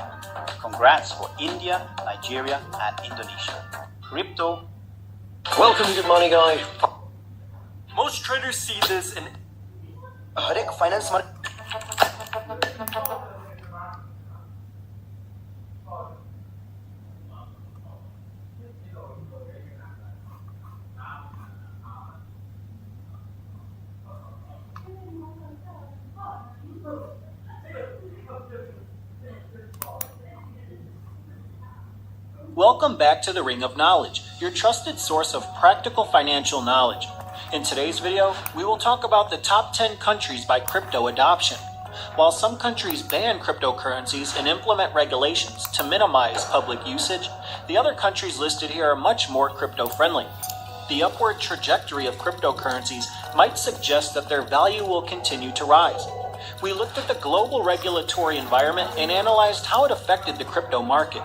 Congrats for India, Nigeria, and Indonesia. Crypto. Welcome to Good Morning, guys. Most traders see this in हर एक finance market Welcome back to the Ring of Knowledge, your trusted source of practical financial knowledge. In today's video, we will talk about the top 10 countries by crypto adoption. While some countries ban cryptocurrencies and implement regulations to minimize public usage, the other countries listed here are much more crypto-friendly. The upward trajectory of cryptocurrencies might suggest that their value will continue to rise. We looked at the global regulatory environment and analyzed how it affected the crypto market.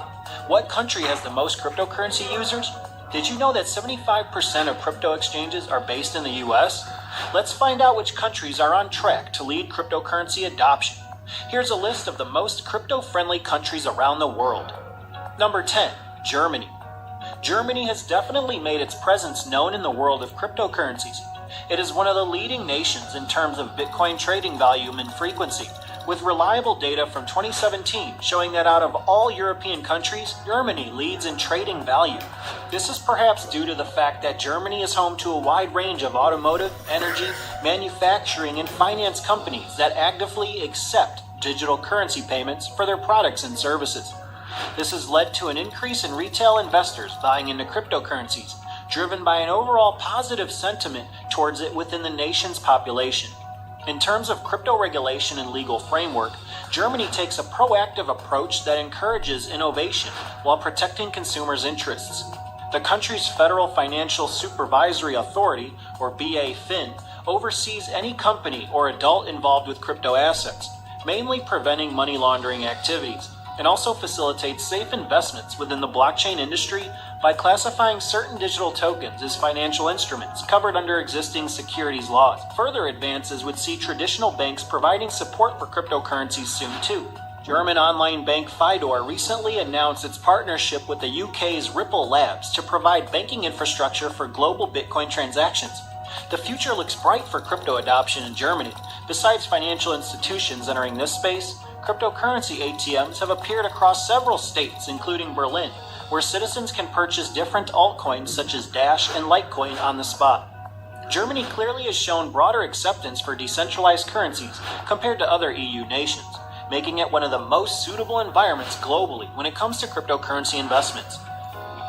What country has the most cryptocurrency users? Did you know that 75% of crypto exchanges are based in the US? Let's find out which countries are on track to lead cryptocurrency adoption. Here's a list of the most crypto-friendly countries around the world. Number 10, Germany. Germany has definitely made its presence known in the world of cryptocurrencies. It is one of the leading nations in terms of Bitcoin trading volume and frequency, with reliable data from 2017 showing that out of all European countries, Germany leads in trading value. This is perhaps due to the fact that Germany is home to a wide range of automotive, energy, manufacturing, and finance companies that actively accept digital currency payments for their products and services. This has led to an increase in retail investors buying into cryptocurrencies, driven by an overall positive sentiment towards it within the nation's population. In terms of crypto regulation and legal framework, Germany takes a proactive approach that encourages innovation while protecting consumers' interests. The country's Federal Financial Supervisory Authority, or BaFin, oversees any company or adult involved with crypto assets, mainly preventing money laundering activities, and also facilitates safe investments within the blockchain industry by classifying certain digital tokens as financial instruments covered under existing securities laws. Further advances would see traditional banks providing support for cryptocurrencies soon too. German online bank Fidor recently announced its partnership with the UK's Ripple Labs to provide banking infrastructure for global Bitcoin transactions. The future looks bright for crypto adoption in Germany. Besides financial institutions entering this space, cryptocurrency ATMs have appeared across several states, including Berlin, where citizens can purchase different altcoins such as Dash and Litecoin on the spot. Germany clearly has shown broader acceptance for decentralized currencies compared to other EU nations, making it one of the most suitable environments globally when it comes to cryptocurrency investments.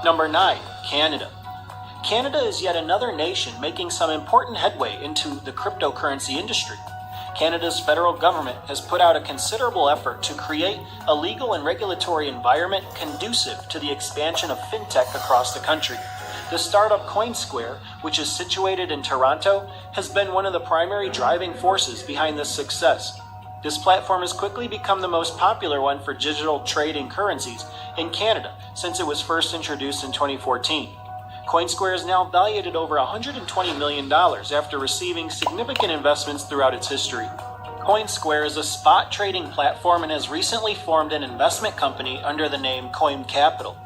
Number 9. Canada. Canada is yet another nation making some important headway into the cryptocurrency industry. Canada's federal government has put out a considerable effort to create a legal and regulatory environment conducive to the expansion of fintech across the country. The startup CoinSquare, which is situated in Toronto, has been one of the primary driving forces behind this success. This platform has quickly become the most popular one for digital trading currencies in Canada since it was first introduced in 2014. CoinSquare is now valued at over $120 million after receiving significant investments throughout its history. CoinSquare is a spot trading platform and has recently formed an investment company under the name Coin Capital.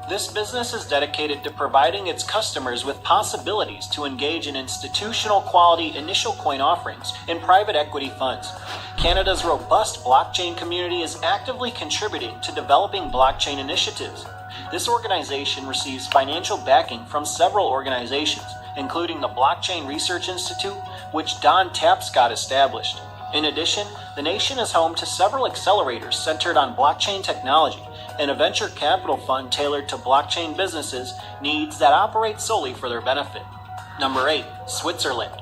This business is dedicated to providing its customers with possibilities to engage in institutional quality initial coin offerings in private equity funds. Canada's robust blockchain community is actively contributing to developing blockchain initiatives. This organization receives financial backing from several organizations, including the Blockchain Research Institute, which Don Tapscott established. In addition, the nation is home to several accelerators centered on blockchain technology and a venture capital fund tailored to blockchain businesses' needs that operate solely for their benefit. Number 8. Switzerland.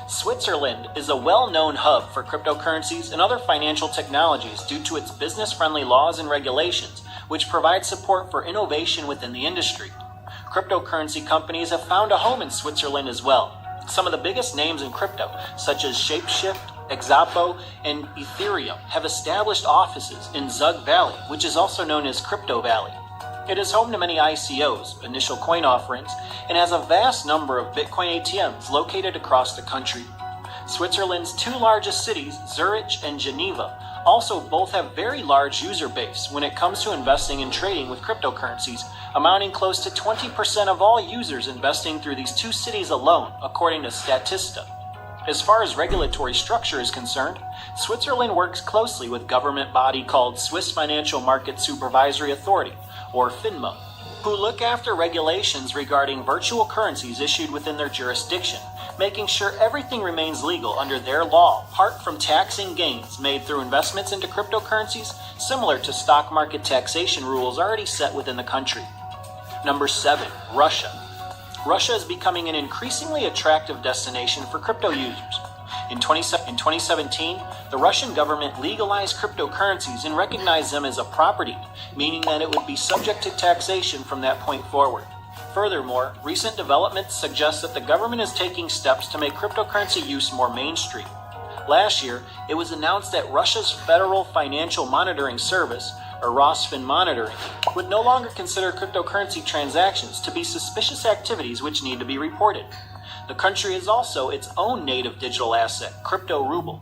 Switzerland is a well-known hub for cryptocurrencies and other financial technologies due to its business-friendly laws and regulations, which provide support for innovation within the industry. Cryptocurrency companies have found a home in Switzerland as well. Some of the biggest names in crypto, such as Shapeshift, Exapo, and Ethereum, have established offices in Zug Valley, which is also known as Crypto Valley. It is home to many ICOs, initial coin offerings, and has a vast number of Bitcoin ATMs located across the country. Switzerland's two largest cities, Zurich and Geneva, also both have very large user base when it comes to investing and trading with cryptocurrencies, amounting close to 20% of all users investing through these two cities alone, according to Statista. As far as regulatory structure is concerned, Switzerland works closely with government body called Swiss Financial Market Supervisory Authority, or FINMA, who look after regulations regarding virtual currencies issued within their jurisdiction, making sure everything remains legal under their law, apart from taxing gains made through investments into cryptocurrencies, similar to stock market taxation rules already set within the country. Number 7. Russia. Russia is becoming an increasingly attractive destination for crypto users. In 2017, the Russian government legalized cryptocurrencies and recognized them as a property, meaning that it would be subject to taxation from that point forward. Furthermore, recent developments suggest that the government is taking steps to make cryptocurrency use more mainstream. Last year, it was announced that Russia's Federal Financial Monitoring Service, or Rosfin Monitoring, would no longer consider cryptocurrency transactions to be suspicious activities which need to be reported. The country has also its own native digital asset, Crypto Ruble.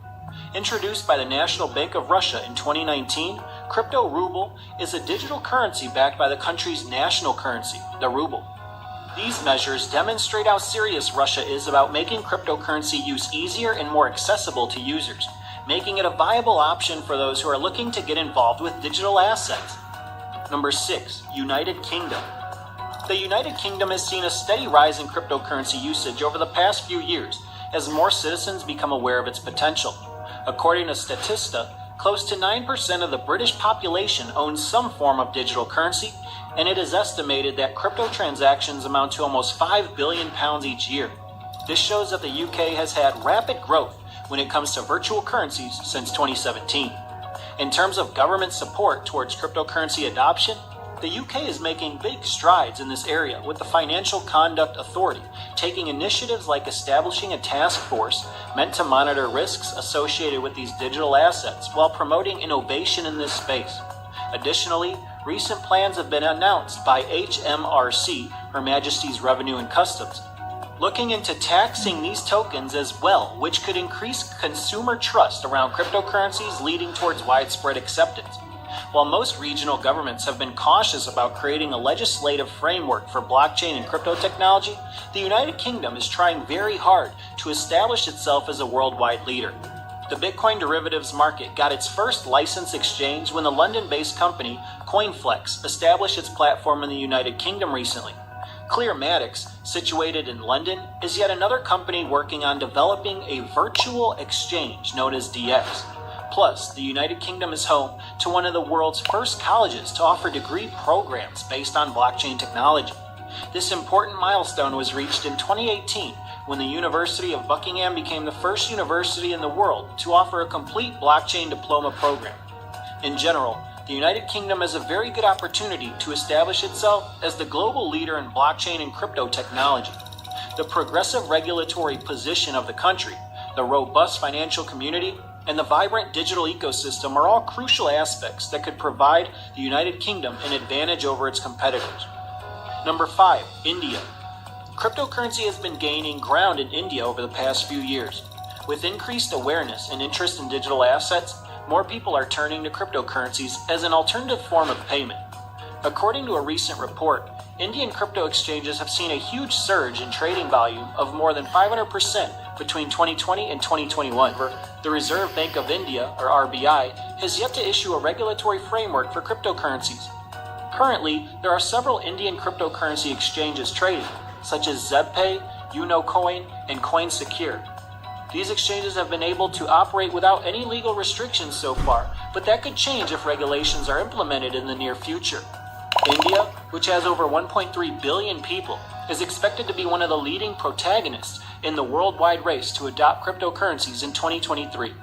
Introduced by the National Bank of Russia in 2019, Crypto Ruble is a digital currency backed by the country's national currency, the ruble. These measures demonstrate how serious Russia is about making cryptocurrency use easier and more accessible to users, making it a viable option for those who are looking to get involved with digital assets. Number 6. United Kingdom. The United Kingdom has seen a steady rise in cryptocurrency usage over the past few years as more citizens become aware of its potential. According to Statista, close to 9% of the British population owns some form of digital currency, and it is estimated that crypto transactions amount to almost £5 billion each year. This shows that the UK has had rapid growth when it comes to virtual currencies since 2017. In terms of government support towards cryptocurrency adoption, the UK is making big strides in this area, with the Financial Conduct Authority taking initiatives like establishing a task force meant to monitor risks associated with these digital assets while promoting innovation in this space. Additionally, recent plans have been announced by HMRC, Her Majesty's Revenue and Customs, looking into taxing these tokens as well, which could increase consumer trust around cryptocurrencies, leading towards widespread acceptance. While most regional governments have been cautious about creating a legislative framework for blockchain and crypto technology, the United Kingdom is trying very hard to establish itself as a worldwide leader. The Bitcoin derivatives market got its first licensed exchange when the London-based company CoinFlex established its platform in the United Kingdom recently. Clearmatics, situated in London, is yet another company working on developing a virtual exchange known as DX. Plus, the United Kingdom is home to one of the world's first colleges to offer degree programs based on blockchain technology. This important milestone was reached in 2018 when the University of Buckingham became the first university in the world to offer a complete blockchain diploma program. In general, the United Kingdom has a very good opportunity to establish itself as the global leader in blockchain and crypto technology. The progressive regulatory position of the country, the robust financial community, and the vibrant digital ecosystem are all crucial aspects that could provide the United Kingdom an advantage over its competitors. Number 5, India. Cryptocurrency has been gaining ground in India over the past few years. With increased awareness and interest in digital assets, more people are turning to cryptocurrencies as an alternative form of payment. According to a recent report, Indian crypto exchanges have seen a huge surge in trading volume of more than 500% between 2020 and 2021. The Reserve Bank of India, or RBI, has yet to issue a regulatory framework for cryptocurrencies. Currently, there are several Indian cryptocurrency exchanges trading, such as ZebPay, UnoCoin, and CoinSecure. These exchanges have been able to operate without any legal restrictions so far, but that could change if regulations are implemented in the near future. India, which has over 1.3 billion people, is expected to be one of the leading protagonists in the worldwide race to adopt cryptocurrencies in 2023.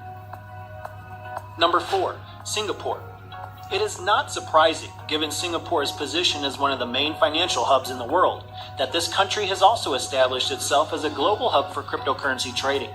Number 4, Singapore. It is not surprising, given Singapore's position as one of the main financial hubs in the world, that this country has also established itself as a global hub for cryptocurrency trading.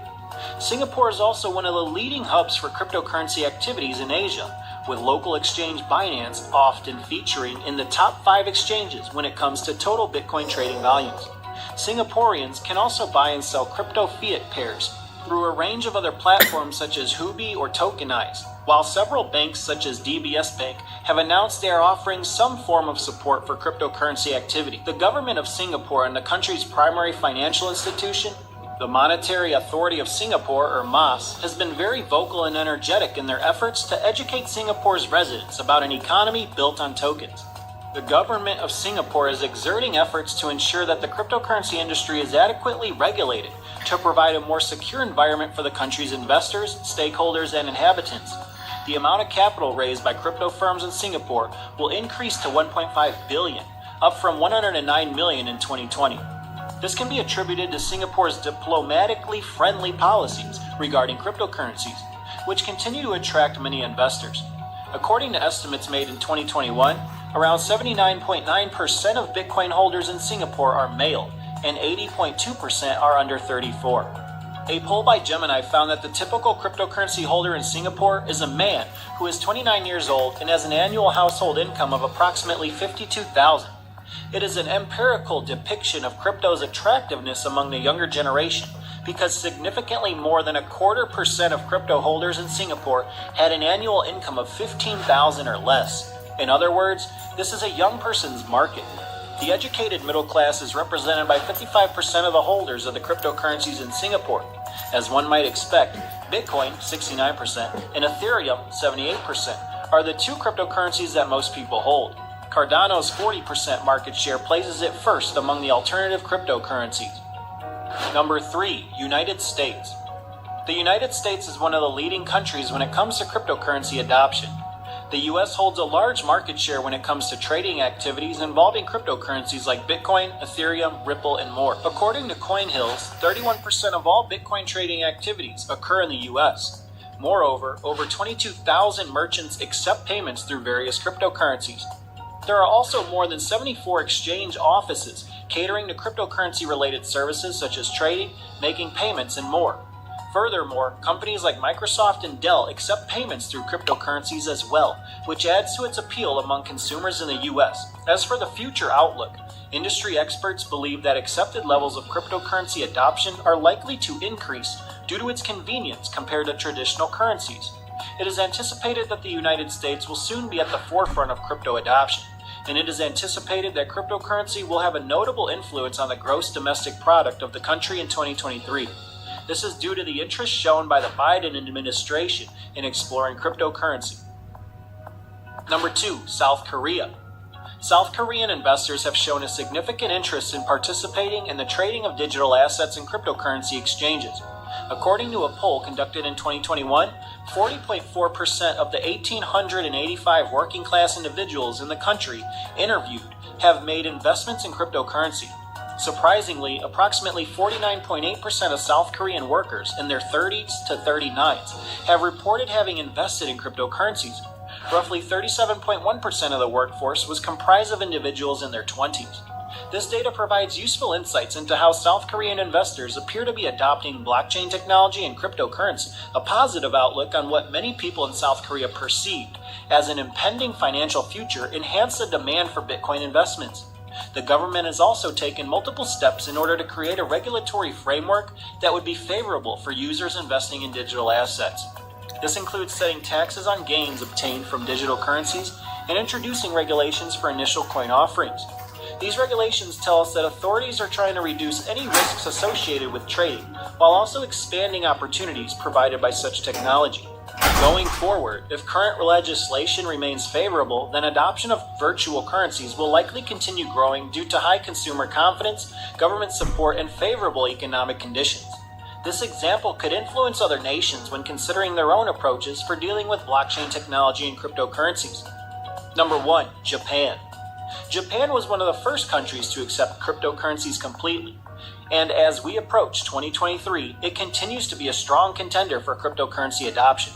Singapore is also one of the leading hubs for cryptocurrency activities in Asia, with local exchange Binance often featuring in the top 5 exchanges when it comes to total Bitcoin trading volumes. Singaporeans can also buy and sell crypto fiat pairs through a range of other platforms such as Huobi or Tokenize, while several banks such as DBS Bank have announced they are offering some form of support for cryptocurrency activity. The government of Singapore and the country's primary financial institution, the Monetary Authority of Singapore, or MAS, has been very vocal and energetic in their efforts to educate Singapore's residents about an economy built on tokens. The government of Singapore is exerting efforts to ensure that the cryptocurrency industry is adequately regulated to provide a more secure environment for the country's investors, stakeholders, and inhabitants. The amount of capital raised by crypto firms in Singapore will increase to 1.5 billion, up from 109 million in 2020. This can be attributed to Singapore's diplomatically friendly policies regarding cryptocurrencies, which continue to attract many investors. According to estimates made in 2021, around 79.9% of Bitcoin holders in Singapore are male, and 80.2% are under 34. A poll by Gemini found that the typical cryptocurrency holder in Singapore is a man who is 29 years old and has an annual household income of approximately $52,000. It is an empirical depiction of crypto's attractiveness among the younger generation, because significantly more than 0.25% of crypto holders in Singapore had an annual income of $15,000 or less. In other words, this is a young person's market. The educated middle class is represented by 55% of the holders of the cryptocurrencies in Singapore. As one might expect, Bitcoin, 69%, and Ethereum, 78%, are the 2 cryptocurrencies that most people hold. Cardano's 40% market share places it first among the alternative cryptocurrencies. Number 3, United States. The United States is one of the leading countries when it comes to cryptocurrency adoption. The US holds a large market share when it comes to trading activities involving cryptocurrencies like Bitcoin, Ethereum, Ripple, and more. According to CoinHills, 31% of all Bitcoin trading activities occur in the US. Moreover, over 22,000 merchants accept payments through various cryptocurrencies. There are also more than 74 exchange offices catering to cryptocurrency-related services such as trading, making payments, and more. Furthermore, companies like Microsoft and Dell accept payments through cryptocurrencies as well, which adds to its appeal among consumers in the US. As for the future outlook, industry experts believe that accepted levels of cryptocurrency adoption are likely to increase due to its convenience compared to traditional currencies. It is anticipated that the United States will soon be at the forefront of crypto adoption, and it is anticipated that cryptocurrency will have a notable influence on the gross domestic product of the country in 2023. This is due to the interest shown by the Biden administration in exploring cryptocurrency. Number 2, South Korea. South Korean investors have shown a significant interest in participating in the trading of digital assets and cryptocurrency exchanges. According to a poll conducted in 2021, 40.4% of the 1,885 working class individuals in the country interviewed have made investments in cryptocurrency. Surprisingly, approximately 49.8% of South Korean workers in their 30s to 39s have reported having invested in cryptocurrencies. Roughly 37.1% of the workforce was comprised of individuals in their 20s. This data provides useful insights into how South Korean investors appear to be adopting blockchain technology and cryptocurrency, a positive outlook on what many people in South Korea perceived as an impending financial future enhanced the demand for Bitcoin investments. The government has also taken multiple steps in order to create a regulatory framework that would be favorable for users investing in digital assets. This includes setting taxes on gains obtained from digital currencies and introducing regulations for initial coin offerings. These regulations tell us that authorities are trying to reduce any risks associated with trading, while also expanding opportunities provided by such technology. Going forward, if current legislation remains favorable, then adoption of virtual currencies will likely continue growing due to high consumer confidence, government support, and favorable economic conditions. This example could influence other nations when considering their own approaches for dealing with blockchain technology and cryptocurrencies. Number 1, Japan. Japan was one of the first countries to accept cryptocurrencies completely, and as we approach 2023, it continues to be a strong contender for cryptocurrency adoption.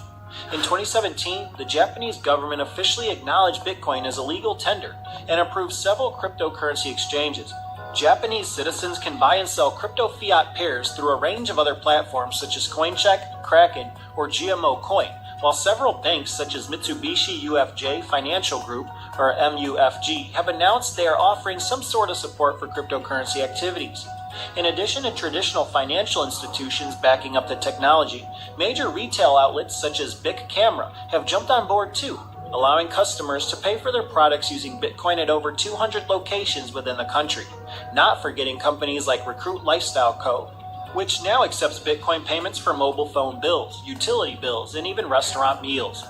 In 2017, the Japanese government officially acknowledged Bitcoin as a legal tender and approved several cryptocurrency exchanges. Japanese citizens can buy and sell crypto fiat pairs through a range of other platforms such as Coincheck, Kraken, or GMO Coin, while several banks such as Mitsubishi UFJ Financial Group, or MUFG, have announced they are offering some sort of support for cryptocurrency activities. In addition to traditional financial institutions backing up the technology, major retail outlets such as Bic Camera have jumped on board too, allowing customers to pay for their products using Bitcoin at over 200 locations within the country. Not forgetting companies like Recruit Lifestyle Co., which now accepts Bitcoin payments for mobile phone bills, utility bills, and even restaurant meals.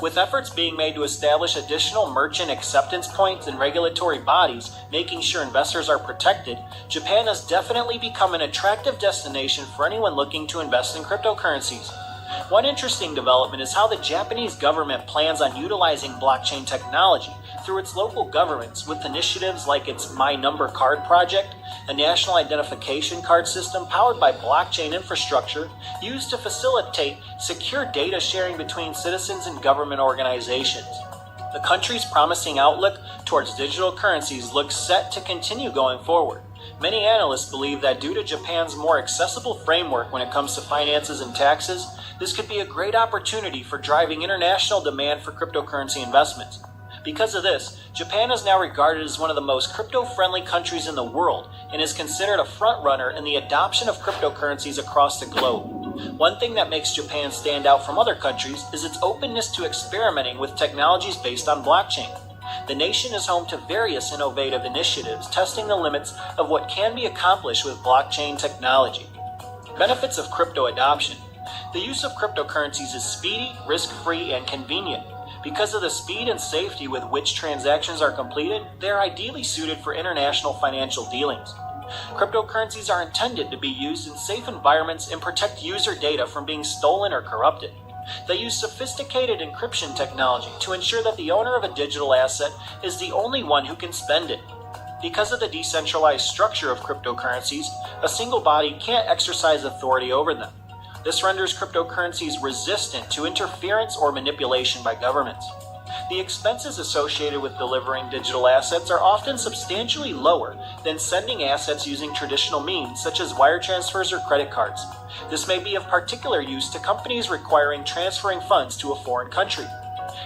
With efforts being made to establish additional merchant acceptance points and regulatory bodies making sure investors are protected, Japan has definitely become an attractive destination for anyone looking to invest in cryptocurrencies. One interesting development is how the Japanese government plans on utilizing blockchain technology through its local governments with initiatives like its My Number Card project, a national identification card system powered by blockchain infrastructure used to facilitate secure data sharing between citizens and government organizations. The country's promising outlook towards digital currencies looks set to continue going forward. Many analysts believe that due to Japan's more accessible framework when it comes to finances and taxes, this could be a great opportunity for driving international demand for cryptocurrency investments. Because of this, Japan is now regarded as one of the most crypto-friendly countries in the world and is considered a front-runner in the adoption of cryptocurrencies across the globe. One thing that makes Japan stand out from other countries is its openness to experimenting with technologies based on blockchain. The nation is home to various innovative initiatives testing the limits of what can be accomplished with blockchain technology. Benefits of crypto adoption. The use of cryptocurrencies is speedy, risk-free, and convenient. Because of the speed and safety with which transactions are completed, they are ideally suited for international financial dealings. Cryptocurrencies are intended to be used in safe environments and protect user data from being stolen or corrupted. They use sophisticated encryption technology to ensure that the owner of a digital asset is the only one who can spend it. Because of the decentralized structure of cryptocurrencies, a single body can't exercise authority over them. This renders cryptocurrencies resistant to interference or manipulation by governments. The expenses associated with delivering digital assets are often substantially lower than sending assets using traditional means such as wire transfers or credit cards. This may be of particular use to companies requiring transferring funds to a foreign country.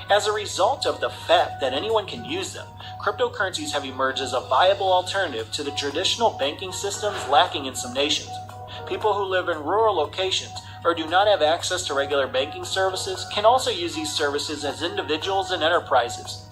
As a result of the fact that anyone can use them, cryptocurrencies have emerged as a viable alternative to the traditional banking systems lacking in some nations. People who live in rural locations or do not have access to regular banking services can also use these services as individuals and enterprises.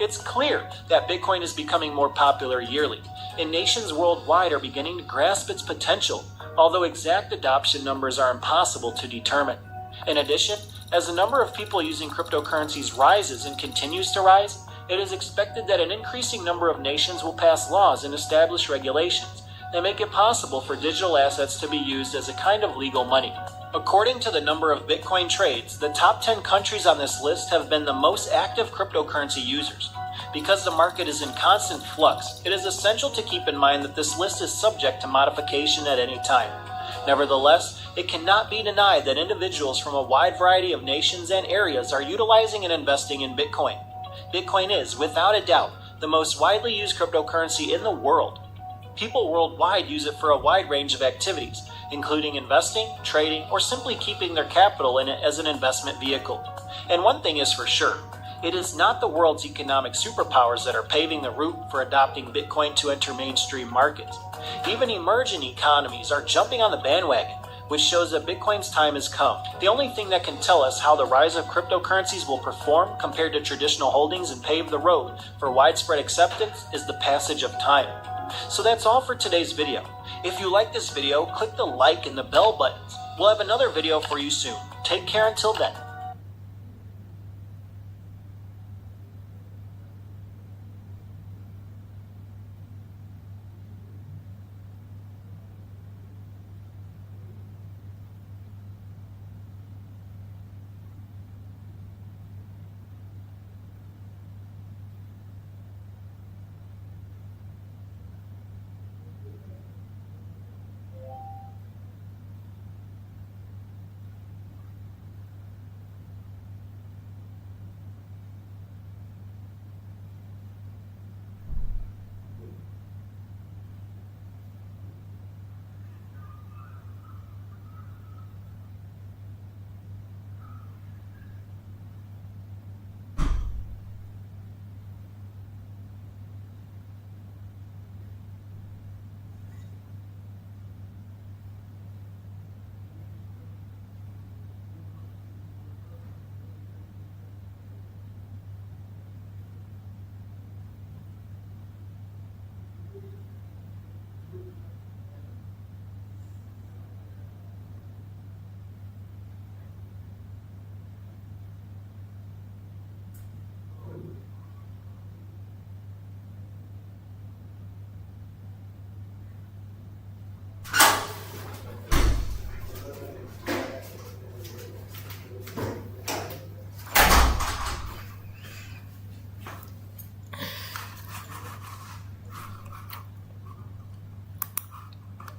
It's clear that Bitcoin is becoming more popular yearly, and nations worldwide are beginning to grasp its potential. although exact adoption numbers are impossible to determine. In addition, as the number of people using cryptocurrencies rises and continues to rise, it is expected that an increasing number of nations will pass laws and establish regulations that make it possible for digital assets to be used as a kind of legal money. According to the number of Bitcoin trades, the top 10 countries on this list have been the most active cryptocurrency users. Because the market is in constant flux, it is essential to keep in mind that this list is subject to modification at any time. Nevertheless, it cannot be denied that individuals from a wide variety of nations and areas are utilizing and investing in Bitcoin. Bitcoin is, without a doubt, the most widely used cryptocurrency in the world. People worldwide use it for a wide range of activities, including investing, trading, or simply keeping their capital in it as an investment vehicle. And one thing is for sure, it is not the world's economic superpowers that are paving the route for adopting Bitcoin to enter mainstream markets. Even emerging economies are jumping on the bandwagon, which shows that Bitcoin's time has come. The only thing that can tell us how the rise of cryptocurrencies will perform compared to traditional holdings and pave the road for widespread acceptance is the passage of time. So that's all for today's video. If you like this video, click the like and the bell buttons. We'll have another video for you soon. Take care until then.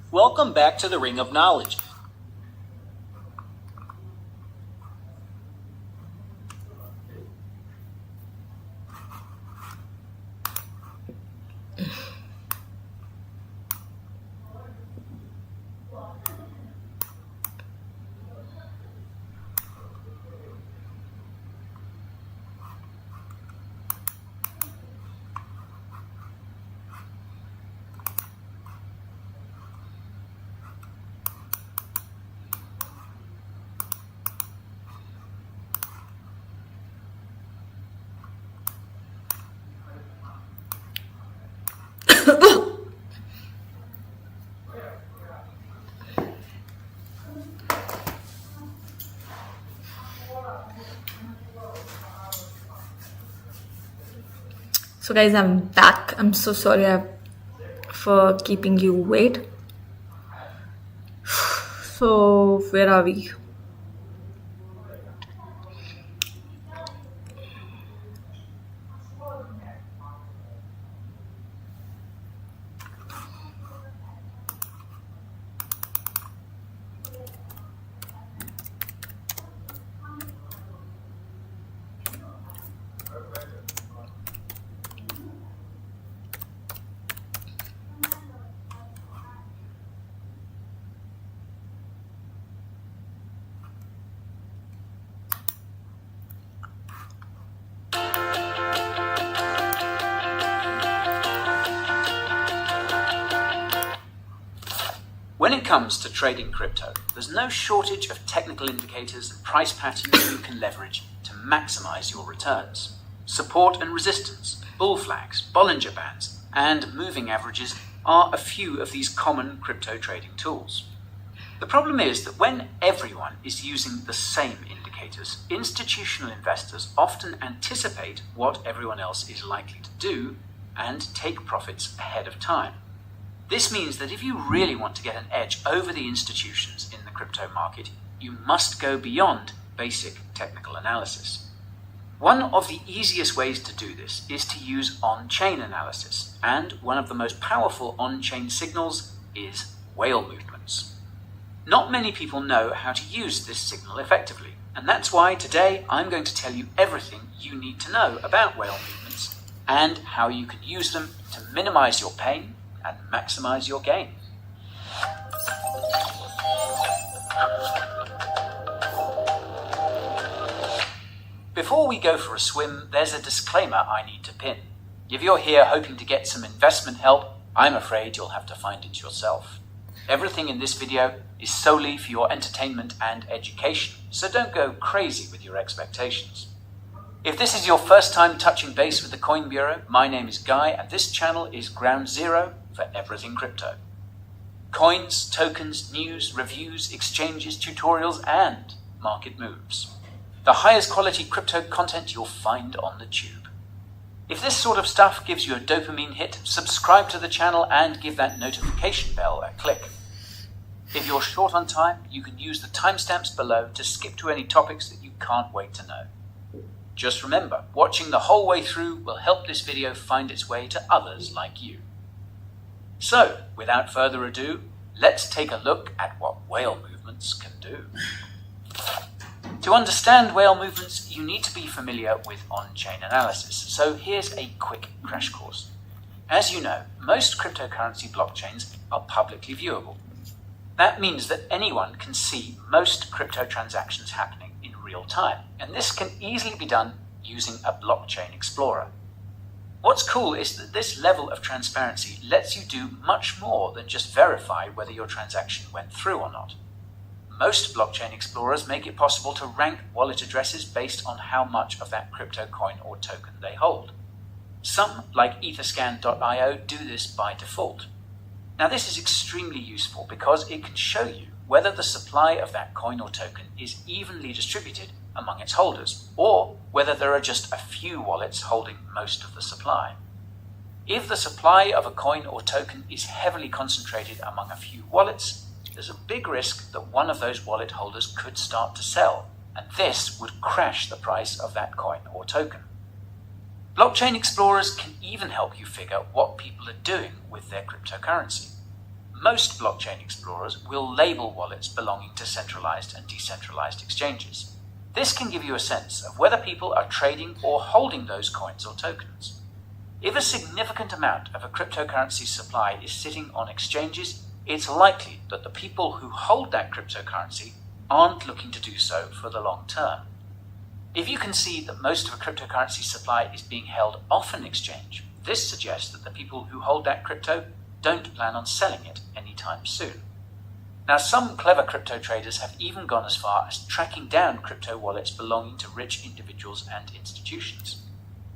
Welcome back to the Ring of Knowledge. So guys, I'm back. I'm so sorry for keeping you wait. So where are we? When it comes to trading crypto, there's no shortage of technical indicators and price patterns you can leverage to maximize your returns. Support and resistance, bull flags, Bollinger Bands, and moving averages are a few of these common crypto trading tools. The problem is that when everyone is using the same indicators, institutional investors often anticipate what everyone else is likely to do and take profits ahead of time. This means that if you really want to get an edge over the institutions in the crypto market, you must go beyond basic technical analysis. One of the easiest ways to do this is to use on-chain analysis, and one of the most powerful on-chain signals is whale movements. Not many people know how to use this signal effectively, and that's why today I'm going to tell you everything you need to know about whale movements and how you can use them to minimize your pain and maximize your gain. Before we go for a swim, there's a disclaimer I need to pin. If you're here hoping to get some investment help, I'm afraid you'll have to find it yourself. Everything in this video is solely for your entertainment and education, so don't go crazy with your expectations. If this is your first time touching base with the Coin Bureau, my name is Guy, and this channel is Ground Zero for everything crypto. Coins, tokens, news, reviews, exchanges, tutorials, and market moves. The highest quality crypto content you'll find on the tube. If this sort of stuff gives you a dopamine hit, subscribe to the channel and give that notification bell a click. If you're short on time, you can use the timestamps below to skip to any topics that you can't wait to know. Just remember, watching the whole way through will help this video find its way to others like you. So, without further ado, let's take a look at what whale movements can do. To understand whale movements, you need to be familiar with on-chain analysis, so here's a quick crash course. As you know, most cryptocurrency blockchains are publicly viewable. That means that anyone can see most crypto transactions happening in real time, and this can easily be done using a blockchain explorer. What's cool is that this level of transparency lets you do much more than just verify whether your transaction went through or not. Most blockchain explorers make it possible to rank wallet addresses based on how much of that crypto coin or token they hold. Some, like etherscan.io, do this by default. Now this is extremely useful because it can show you whether the supply of that coin or token is evenly distributed among its holders, or whether there are just a few wallets holding most of the supply. If the supply of a coin or token is heavily concentrated among a few wallets, there's a big risk that one of those wallet holders could start to sell, and this would crash the price of that coin or token. Blockchain explorers can even help you figure what people are doing with their cryptocurrency. Most blockchain explorers will label wallets belonging to centralized and decentralized exchanges. This can give you a sense of whether people are trading or holding those coins or tokens. If a significant amount of a cryptocurrency supply is sitting on exchanges, it's likely that the people who hold that cryptocurrency aren't looking to do so for the long term. If you can see that most of a cryptocurrency supply is being held off an exchange, this suggests that the people who hold that crypto don't plan on selling it anytime soon. Now, some clever crypto traders have even gone as far as tracking down crypto wallets belonging to rich individuals and institutions.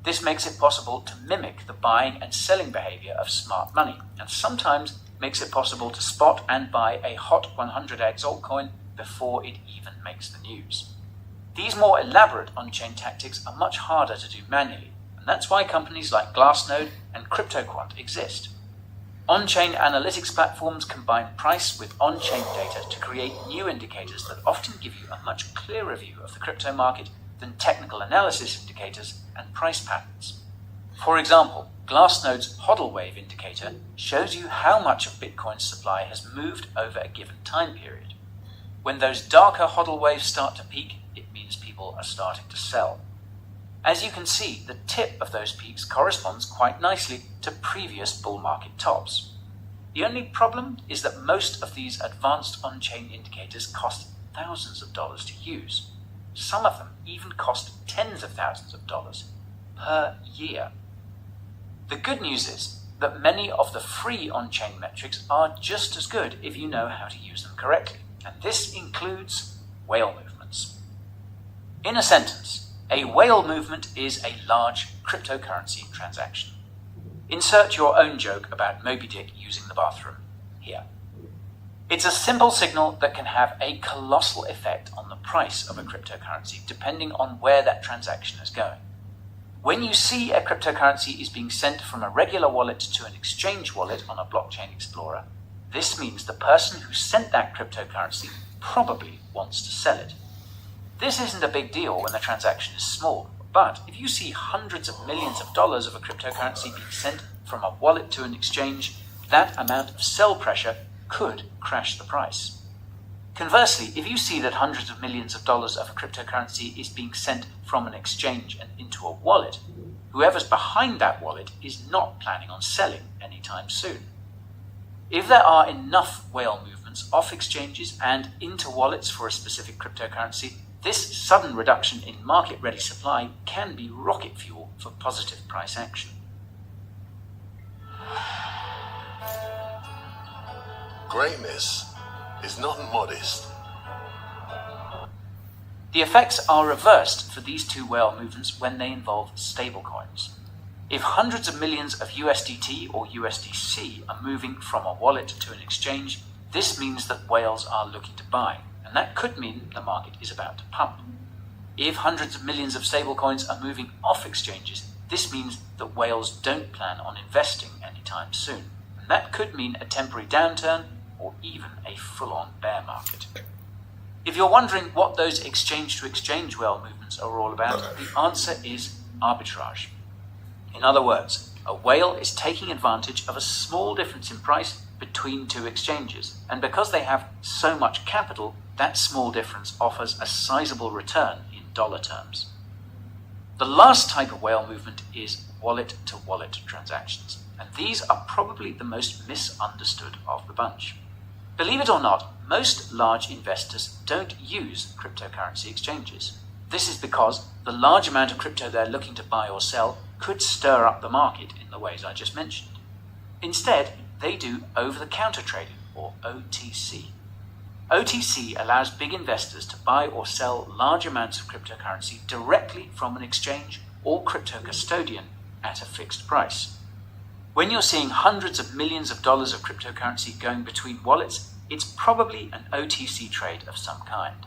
This makes it possible to mimic the buying and selling behavior of smart money, and sometimes makes it possible to spot and buy a hot 100x altcoin before it even makes the news. These more elaborate on-chain tactics are much harder to do manually, and that's why companies like Glassnode and CryptoQuant exist. On-chain analytics platforms combine price with on-chain data to create new indicators that often give you a much clearer view of the crypto market than technical analysis indicators and price patterns. For example, Glassnode's hodl wave indicator shows you how much of Bitcoin's supply has moved over a given time period. When those darker hodl waves start to peak, it means people are starting to sell. As you can see, the tip of those peaks corresponds quite nicely to previous bull market tops. The only problem is that most of these advanced on-chain indicators cost thousands of dollars to use. Some of them even cost tens of thousands of dollars per year. The good news is that many of the free on-chain metrics are just as good if you know how to use them correctly, and this includes whale movements. In a sentence, a whale movement is a large cryptocurrency transaction. Insert your own joke about Moby Dick using the bathroom here. It's a simple signal that can have a colossal effect on the price of a cryptocurrency, depending on where that transaction is going. When you see a cryptocurrency is being sent from a regular wallet to an exchange wallet on a blockchain explorer, this means the person who sent that cryptocurrency probably wants to sell it. This isn't a big deal when the transaction is small, but if you see hundreds of millions of dollars of a cryptocurrency being sent from a wallet to an exchange, that amount of sell pressure could crash the price. Conversely, if you see that hundreds of millions of dollars of a cryptocurrency is being sent from an exchange and into a wallet, whoever's behind that wallet is not planning on selling anytime soon. If there are enough whale movements off exchanges and into wallets for a specific cryptocurrency, this sudden reduction in market-ready supply can be rocket fuel for positive price action. Greatness is not modest. The effects are reversed for these two whale movements when they involve stablecoins. If hundreds of millions of USDT or USDC are moving from a wallet to an exchange, this means that whales are looking to buy, and that could mean the market is about to pump. If hundreds of millions of stablecoins are moving off exchanges, this means that whales don't plan on investing anytime soon, and that could mean a temporary downturn or even a full-on bear market. If you're wondering what those exchange-to-exchange whale movements are all about, the answer is arbitrage. In other words, a whale is taking advantage of a small difference in price between two exchanges, and because they have so much capital, that small difference offers a sizable return in dollar terms. The last type of whale movement is wallet-to-wallet transactions, and these are probably the most misunderstood of the bunch. Believe it or not, most large investors don't use cryptocurrency exchanges. This is because the large amount of crypto they're looking to buy or sell could stir up the market in the ways I just mentioned. Instead, they do over-the-counter trading, or OTC. OTC allows big investors to buy or sell large amounts of cryptocurrency directly from an exchange or crypto custodian at a fixed price. When you're seeing hundreds of millions of dollars of cryptocurrency going between wallets, it's probably an OTC trade of some kind.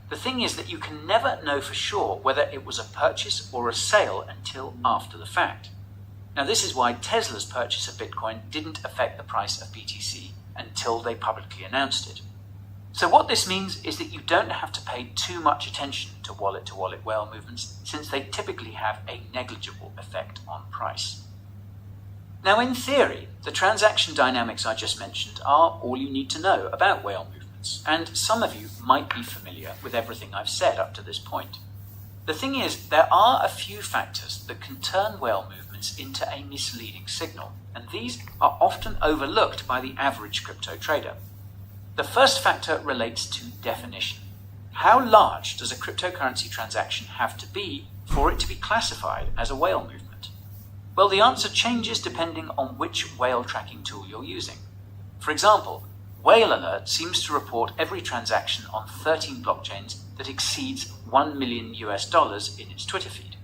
The thing is that you can never know for sure whether it was a purchase or a sale until after the fact. Now, this is why Tesla's purchase of Bitcoin didn't affect the price of BTC until they publicly announced it. So what this means is that you don't have to pay too much attention to wallet-to-wallet whale movements, since they typically have a negligible effect on price. Now, in theory, the transaction dynamics I just mentioned are all you need to know about whale movements, and some of you might be familiar with everything I've said up to this point. The thing is, there are a few factors that can turn whale movements into a misleading signal, and these are often overlooked by the average crypto trader. The first factor relates to definition. How large does a cryptocurrency transaction have to be for it to be classified as a whale movement? Well, the answer changes depending on which whale tracking tool you're using. For example, Whale Alert seems to report every transaction on 13 blockchains that exceeds $1 million in its Twitter feed.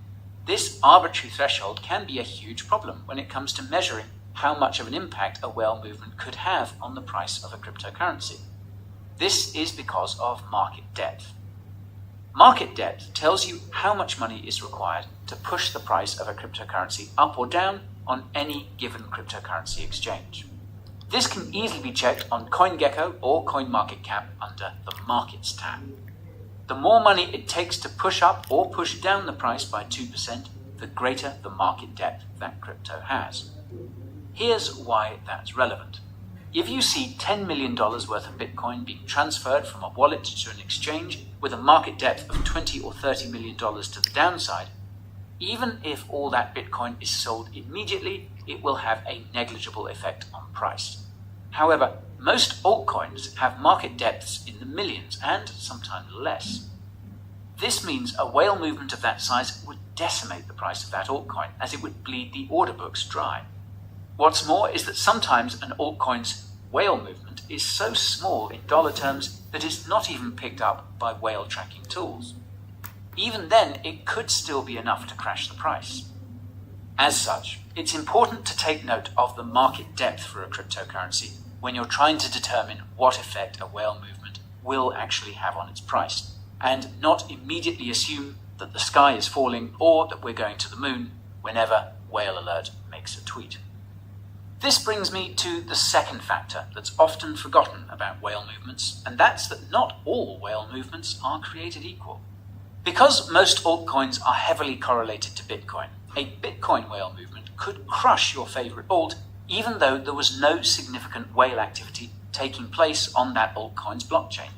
This arbitrary threshold can be a huge problem when it comes to measuring how much of an impact a whale movement could have on the price of a cryptocurrency. This is because of market depth. Market depth tells you how much money is required to push the price of a cryptocurrency up or down on any given cryptocurrency exchange. This can easily be checked on CoinGecko or CoinMarketCap under the Markets tab. The more money it takes to push up or push down the price by 2%, the greater the market depth that crypto has. Here's why that's relevant. If you see $10 million worth of Bitcoin being transferred from a wallet to an exchange with a market depth of $20 or $30 million to the downside, even if all that Bitcoin is sold immediately, it will have a negligible effect on price. However, most altcoins have market depths in the millions and sometimes less. This means a whale movement of that size would decimate the price of that altcoin, as it would bleed the order books dry. What's more is that sometimes an altcoin's whale movement is so small in dollar terms that it's not even picked up by whale tracking tools. Even then, it could still be enough to crash the price. As such, it's important to take note of the market depth for a cryptocurrency when you're trying to determine what effect a whale movement will actually have on its price, and not immediately assume that the sky is falling or that we're going to the moon whenever Whale Alert makes a tweet. This brings me to the second factor that's often forgotten about whale movements, and that's that not all whale movements are created equal. Because most altcoins are heavily correlated to Bitcoin, a Bitcoin whale movement could crush your favorite alt even though there was no significant whale activity taking place on that altcoin's blockchain.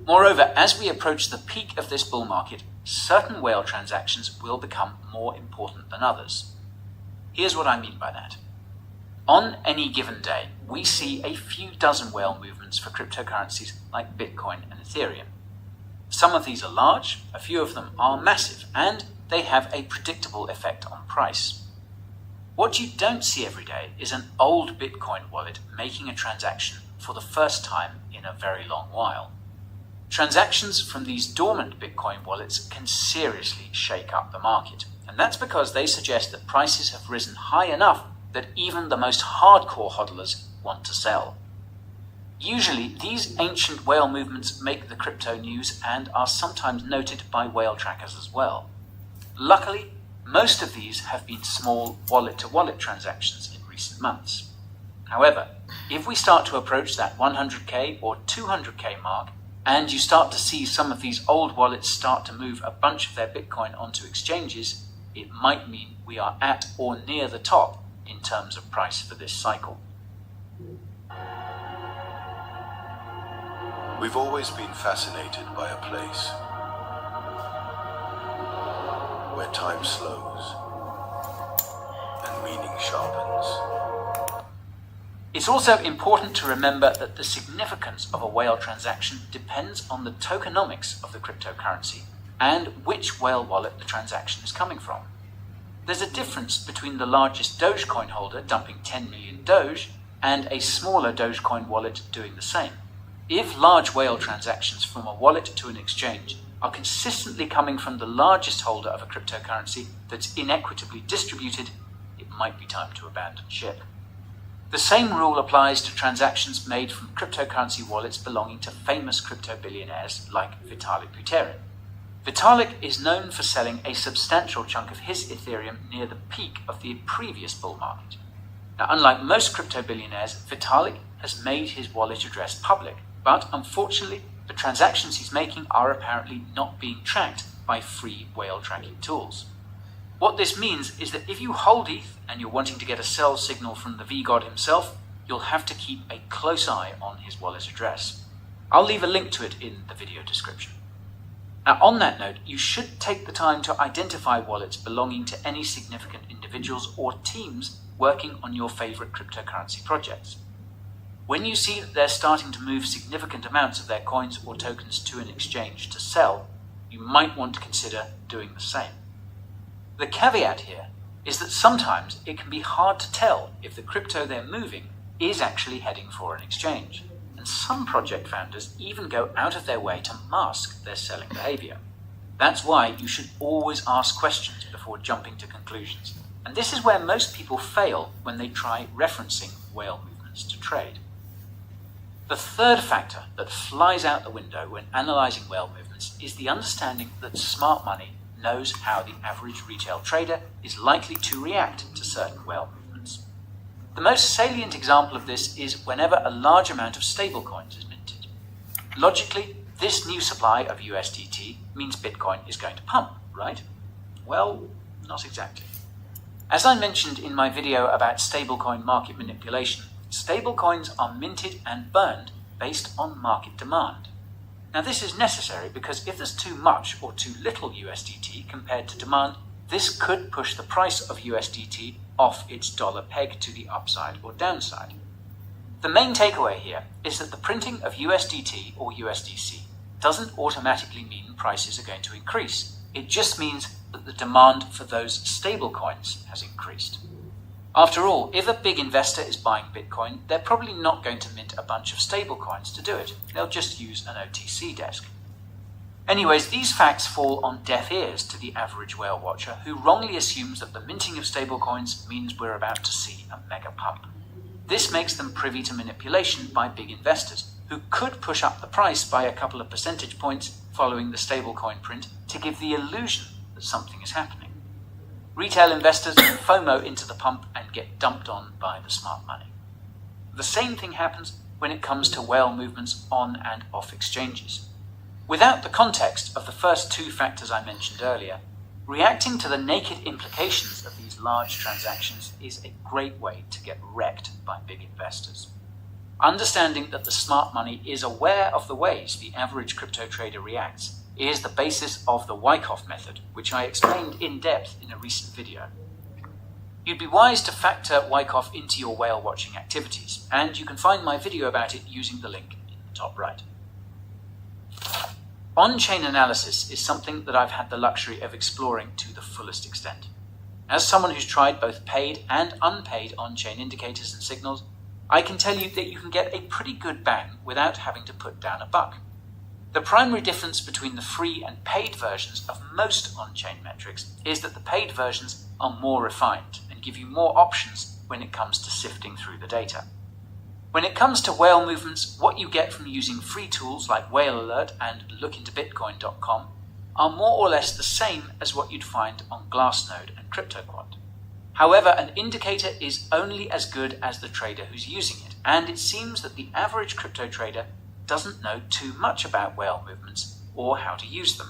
Moreover, as we approach the peak of this bull market, certain whale transactions will become more important than others. Here's what I mean by that. On any given day, we see a few dozen whale movements for cryptocurrencies like Bitcoin and Ethereum. Some of these are large, a few of them are massive, and they have a predictable effect on price. What you don't see every day is an old Bitcoin wallet making a transaction for the first time in a very long while. Transactions from these dormant Bitcoin wallets can seriously shake up the market, and that's because they suggest that prices have risen high enough that even the most hardcore hodlers want to sell. Usually, these ancient whale movements make the crypto news and are sometimes noted by whale trackers as well. Luckily, most of these have been small wallet-to-wallet transactions in recent months. However, if we start to approach that 100k or 200k mark, and you start to see some of these old wallets start to move a bunch of their Bitcoin onto exchanges, it might mean we are at or near the top in terms of price for this cycle. We've always been fascinated by a place where time slows and meaning sharpens. It's also important to remember that the significance of a whale transaction depends on the tokenomics of the cryptocurrency and which whale wallet the transaction is coming from. There's a difference between the largest Dogecoin holder dumping 10 million Doge and a smaller Dogecoin wallet doing the same. If large whale transactions from a wallet to an exchange are consistently coming from the largest holder of a cryptocurrency that's inequitably distributed, it might be time to abandon ship. The same rule applies to transactions made from cryptocurrency wallets belonging to famous crypto billionaires like Vitalik Buterin. Vitalik is known for selling a substantial chunk of his Ethereum near the peak of the previous bull market. Now, unlike most crypto billionaires, Vitalik has made his wallet address public, but unfortunately, the transactions he's making are apparently not being tracked by free whale tracking tools. What this means is that if you hold ETH and you're wanting to get a sell signal from the V-God himself, you'll have to keep a close eye on his wallet address. I'll leave a link to it in the video description. Now, on that note, you should take the time to identify wallets belonging to any significant individuals or teams working on your favorite cryptocurrency projects. When you see that they're starting to move significant amounts of their coins or tokens to an exchange to sell, you might want to consider doing the same. The caveat here is that sometimes it can be hard to tell if the crypto they're moving is actually heading for an exchange, and some project founders even go out of their way to mask their selling behavior. That's why you should always ask questions before jumping to conclusions, and this is where most people fail when they try referencing whale movements to trade. The third factor that flies out the window when analysing whale movements is the understanding that smart money knows how the average retail trader is likely to react to certain whale movements. The most salient example of this is whenever a large amount of stablecoins is minted. Logically, this new supply of USDT means Bitcoin is going to pump, right? Well, not exactly. As I mentioned in my video about stablecoin market manipulation, stablecoins are minted and burned based on market demand. Now, this is necessary because if there's too much or too little USDT compared to demand, this could push the price of USDT off its dollar peg to the upside or downside. The main takeaway here is that the printing of USDT or USDC doesn't automatically mean prices are going to increase. It just means that the demand for those stablecoins has increased. After all, if a big investor is buying Bitcoin, they're probably not going to mint a bunch of stablecoins to do it. They'll just use an OTC desk. Anyways, these facts fall on deaf ears to the average whale watcher who wrongly assumes that the minting of stablecoins means we're about to see a mega pump. This makes them privy to manipulation by big investors, who could push up the price by a couple of percentage points following the stablecoin print to give the illusion that something is happening. Retail investors FOMO into the pump and get dumped on by the smart money. The same thing happens when it comes to whale movements on and off exchanges. Without the context of the first two factors I mentioned earlier, reacting to the naked implications of these large transactions is a great way to get wrecked by big investors. Understanding that the smart money is aware of the ways the average crypto trader reacts is the basis of the Wyckoff method, which I explained in depth in a recent video. You'd be wise to factor Wyckoff into your whale watching activities, and you can find my video about it using the link in the top right. On-chain analysis is something that I've had the luxury of exploring to the fullest extent. As someone who's tried both paid and unpaid on-chain indicators and signals, I can tell you that you can get a pretty good bang without having to put down a buck. The primary difference between the free and paid versions of most on-chain metrics is that the paid versions are more refined and give you more options when it comes to sifting through the data. When it comes to whale movements, what you get from using free tools like Whale Alert and lookintobitcoin.com are more or less the same as what you'd find on Glassnode and CryptoQuant. However, an indicator is only as good as the trader who's using it, and it seems that the average crypto trader doesn't know too much about whale movements or how to use them.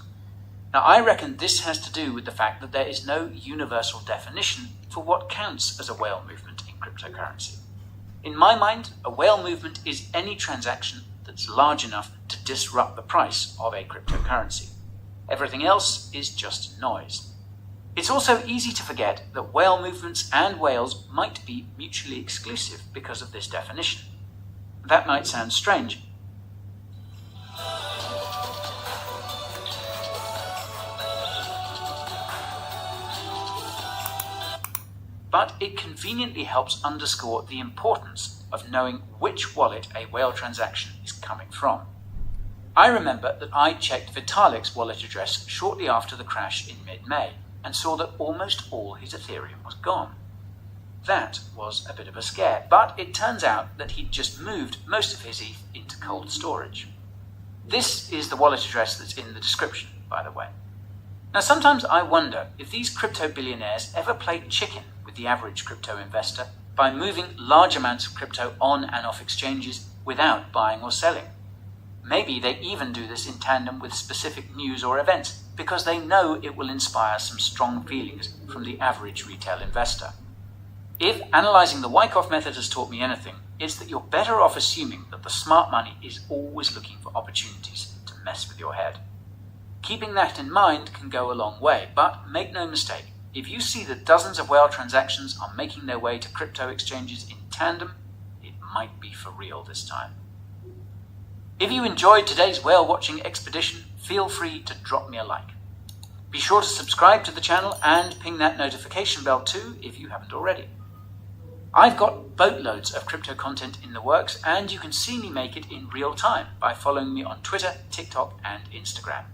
Now, I reckon this has to do with the fact that there is no universal definition for what counts as a whale movement in cryptocurrency. In my mind, a whale movement is any transaction that's large enough to disrupt the price of a cryptocurrency. Everything else is just noise. It's also easy to forget that whale movements and whales might be mutually exclusive because of this definition. That might sound strange. But it conveniently helps underscore the importance of knowing which wallet a whale transaction is coming from. I remember that I checked Vitalik's wallet address shortly after the crash in mid-May and saw that almost all his Ethereum was gone. That was a bit of a scare, but it turns out that he'd just moved most of his ETH into cold storage. This is the wallet address that's in the description, by the way. Now, sometimes I wonder if these crypto billionaires ever played chicken with the average crypto investor by moving large amounts of crypto on and off exchanges without buying or selling. Maybe they even do this in tandem with specific news or events because they know it will inspire some strong feelings from the average retail investor. If analyzing the Wyckoff method has taught me anything, it's that you're better off assuming that the smart money is always looking for opportunities to mess with your head. Keeping that in mind can go a long way, but make no mistake, if you see that dozens of whale transactions are making their way to crypto exchanges in tandem, it might be for real this time. If you enjoyed today's whale watching expedition, feel free to drop me a like. Be sure to subscribe to the channel and ping that notification bell too if you haven't already. I've got boatloads of crypto content in the works, and you can see me make it in real time by following me on Twitter, TikTok and Instagram.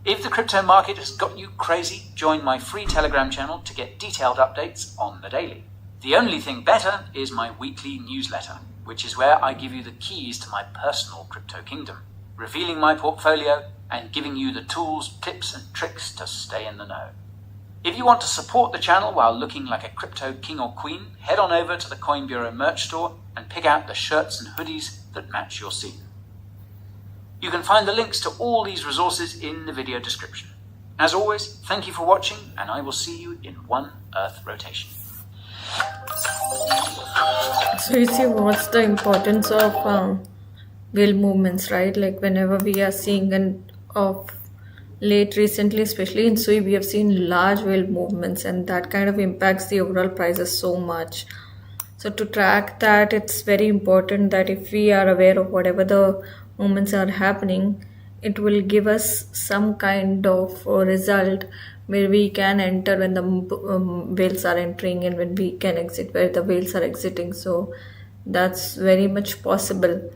If the crypto market has got you crazy, join my free Telegram channel to get detailed updates on the daily. The only thing better is my weekly newsletter, which is where I give you the keys to my personal crypto kingdom, revealing my portfolio and giving you the tools, tips and tricks to stay in the know. If you want to support the channel while looking like a crypto king or queen, head on over to the Coin Bureau merch store and pick out the shirts and hoodies that match your scene. You can find the links to all these resources in the video description. As always, thank you for watching, and I will see you in one Earth rotation. So you see what's the importance of whale movements, right? Like whenever we are seeing of late recently, especially in Sui, we have seen large whale movements, and that kind of impacts the overall prices so much. So to track that, it's very important that if we are aware of whatever the movements are happening, it will give us some kind of result where we can enter when the whales are entering and when we can exit where the whales are exiting. So that's very much possible.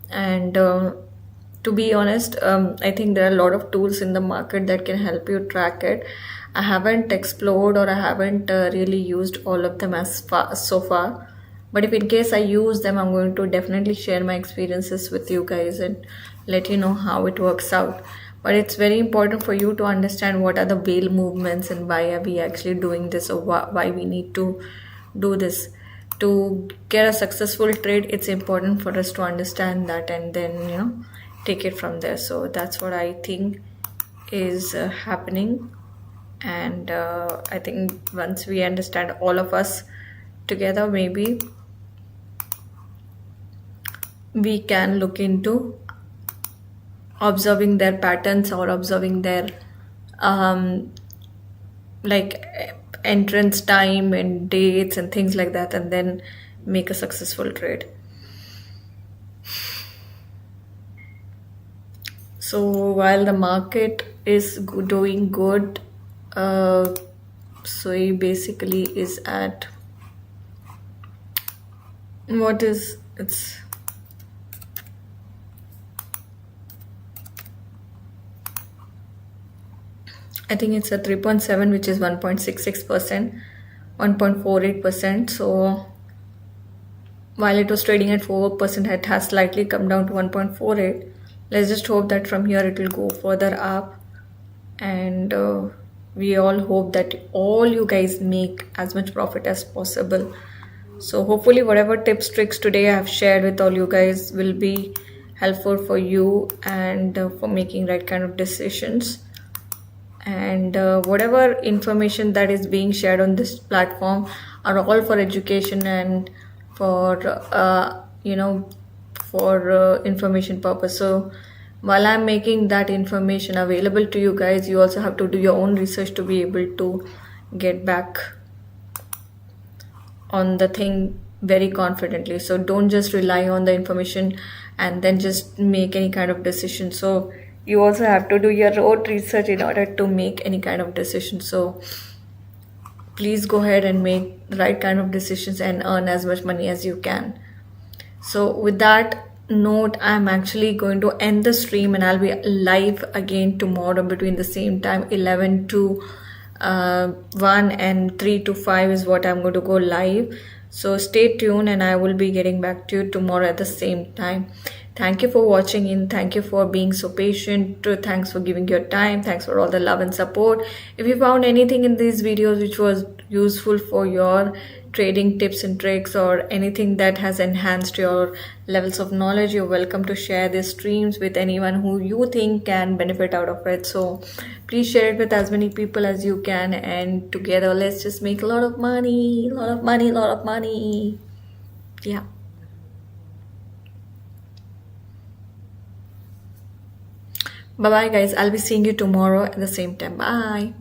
And to be honest, I think there are a lot of tools in the market that can help you track it. I haven't explored or I haven't really used all of them so far, But if in case I use them, I'm going to definitely share my experiences with you guys and let you know how it works out. But it's very important for you to understand what are the whale movements and why are we actually doing this, or why we need to do this. To get a successful trade, it's important for us to understand that and then take it from there. So that's what I think is happening. And I think once we understand, all of us together, maybe we can look into observing their patterns or observing their like entrance time and dates and things like that, and then make a successful trade. So while the market is doing good, so he basically is at I think it's a 3.7, which is 1.66%, 1.48%. So while it was trading at 4%, it has slightly come down to 1.48. Let's just hope that from here it will go further up. And we all hope that all you guys make as much profit as possible. So hopefully whatever tips, tricks today I have shared with all you guys will be helpful for you and for making right kind of decisions. And whatever information that is being shared on this platform are all for education and for information purpose. So while I'm making that information available to you guys, you also have to do your own research to be able to get back on the thing very confidently. So don't just rely on the information and then just make any kind of decision. So you also have to do your own research in order to make any kind of decision. So please go ahead and make the right kind of decisions and earn as much money as you can. So with that note, I'm actually going to end the stream, and I'll be live again tomorrow between the same time, 11 to 1 and 3 to 5 is what I'm going to go live. So stay tuned, and I will be getting back to you tomorrow at the same time. Thank you for watching in. Thank you for being so patient. Thanks for giving your time. Thanks for all the love and support. If you found anything in these videos which was useful for your trading tips and tricks, or anything that has enhanced your levels of knowledge, you're welcome to share these streams with anyone who you think can benefit out of it. So please share it with as many people as you can, and together let's just make a lot of money. Yeah. Bye bye guys. I'll be seeing you tomorrow at the same time. Bye.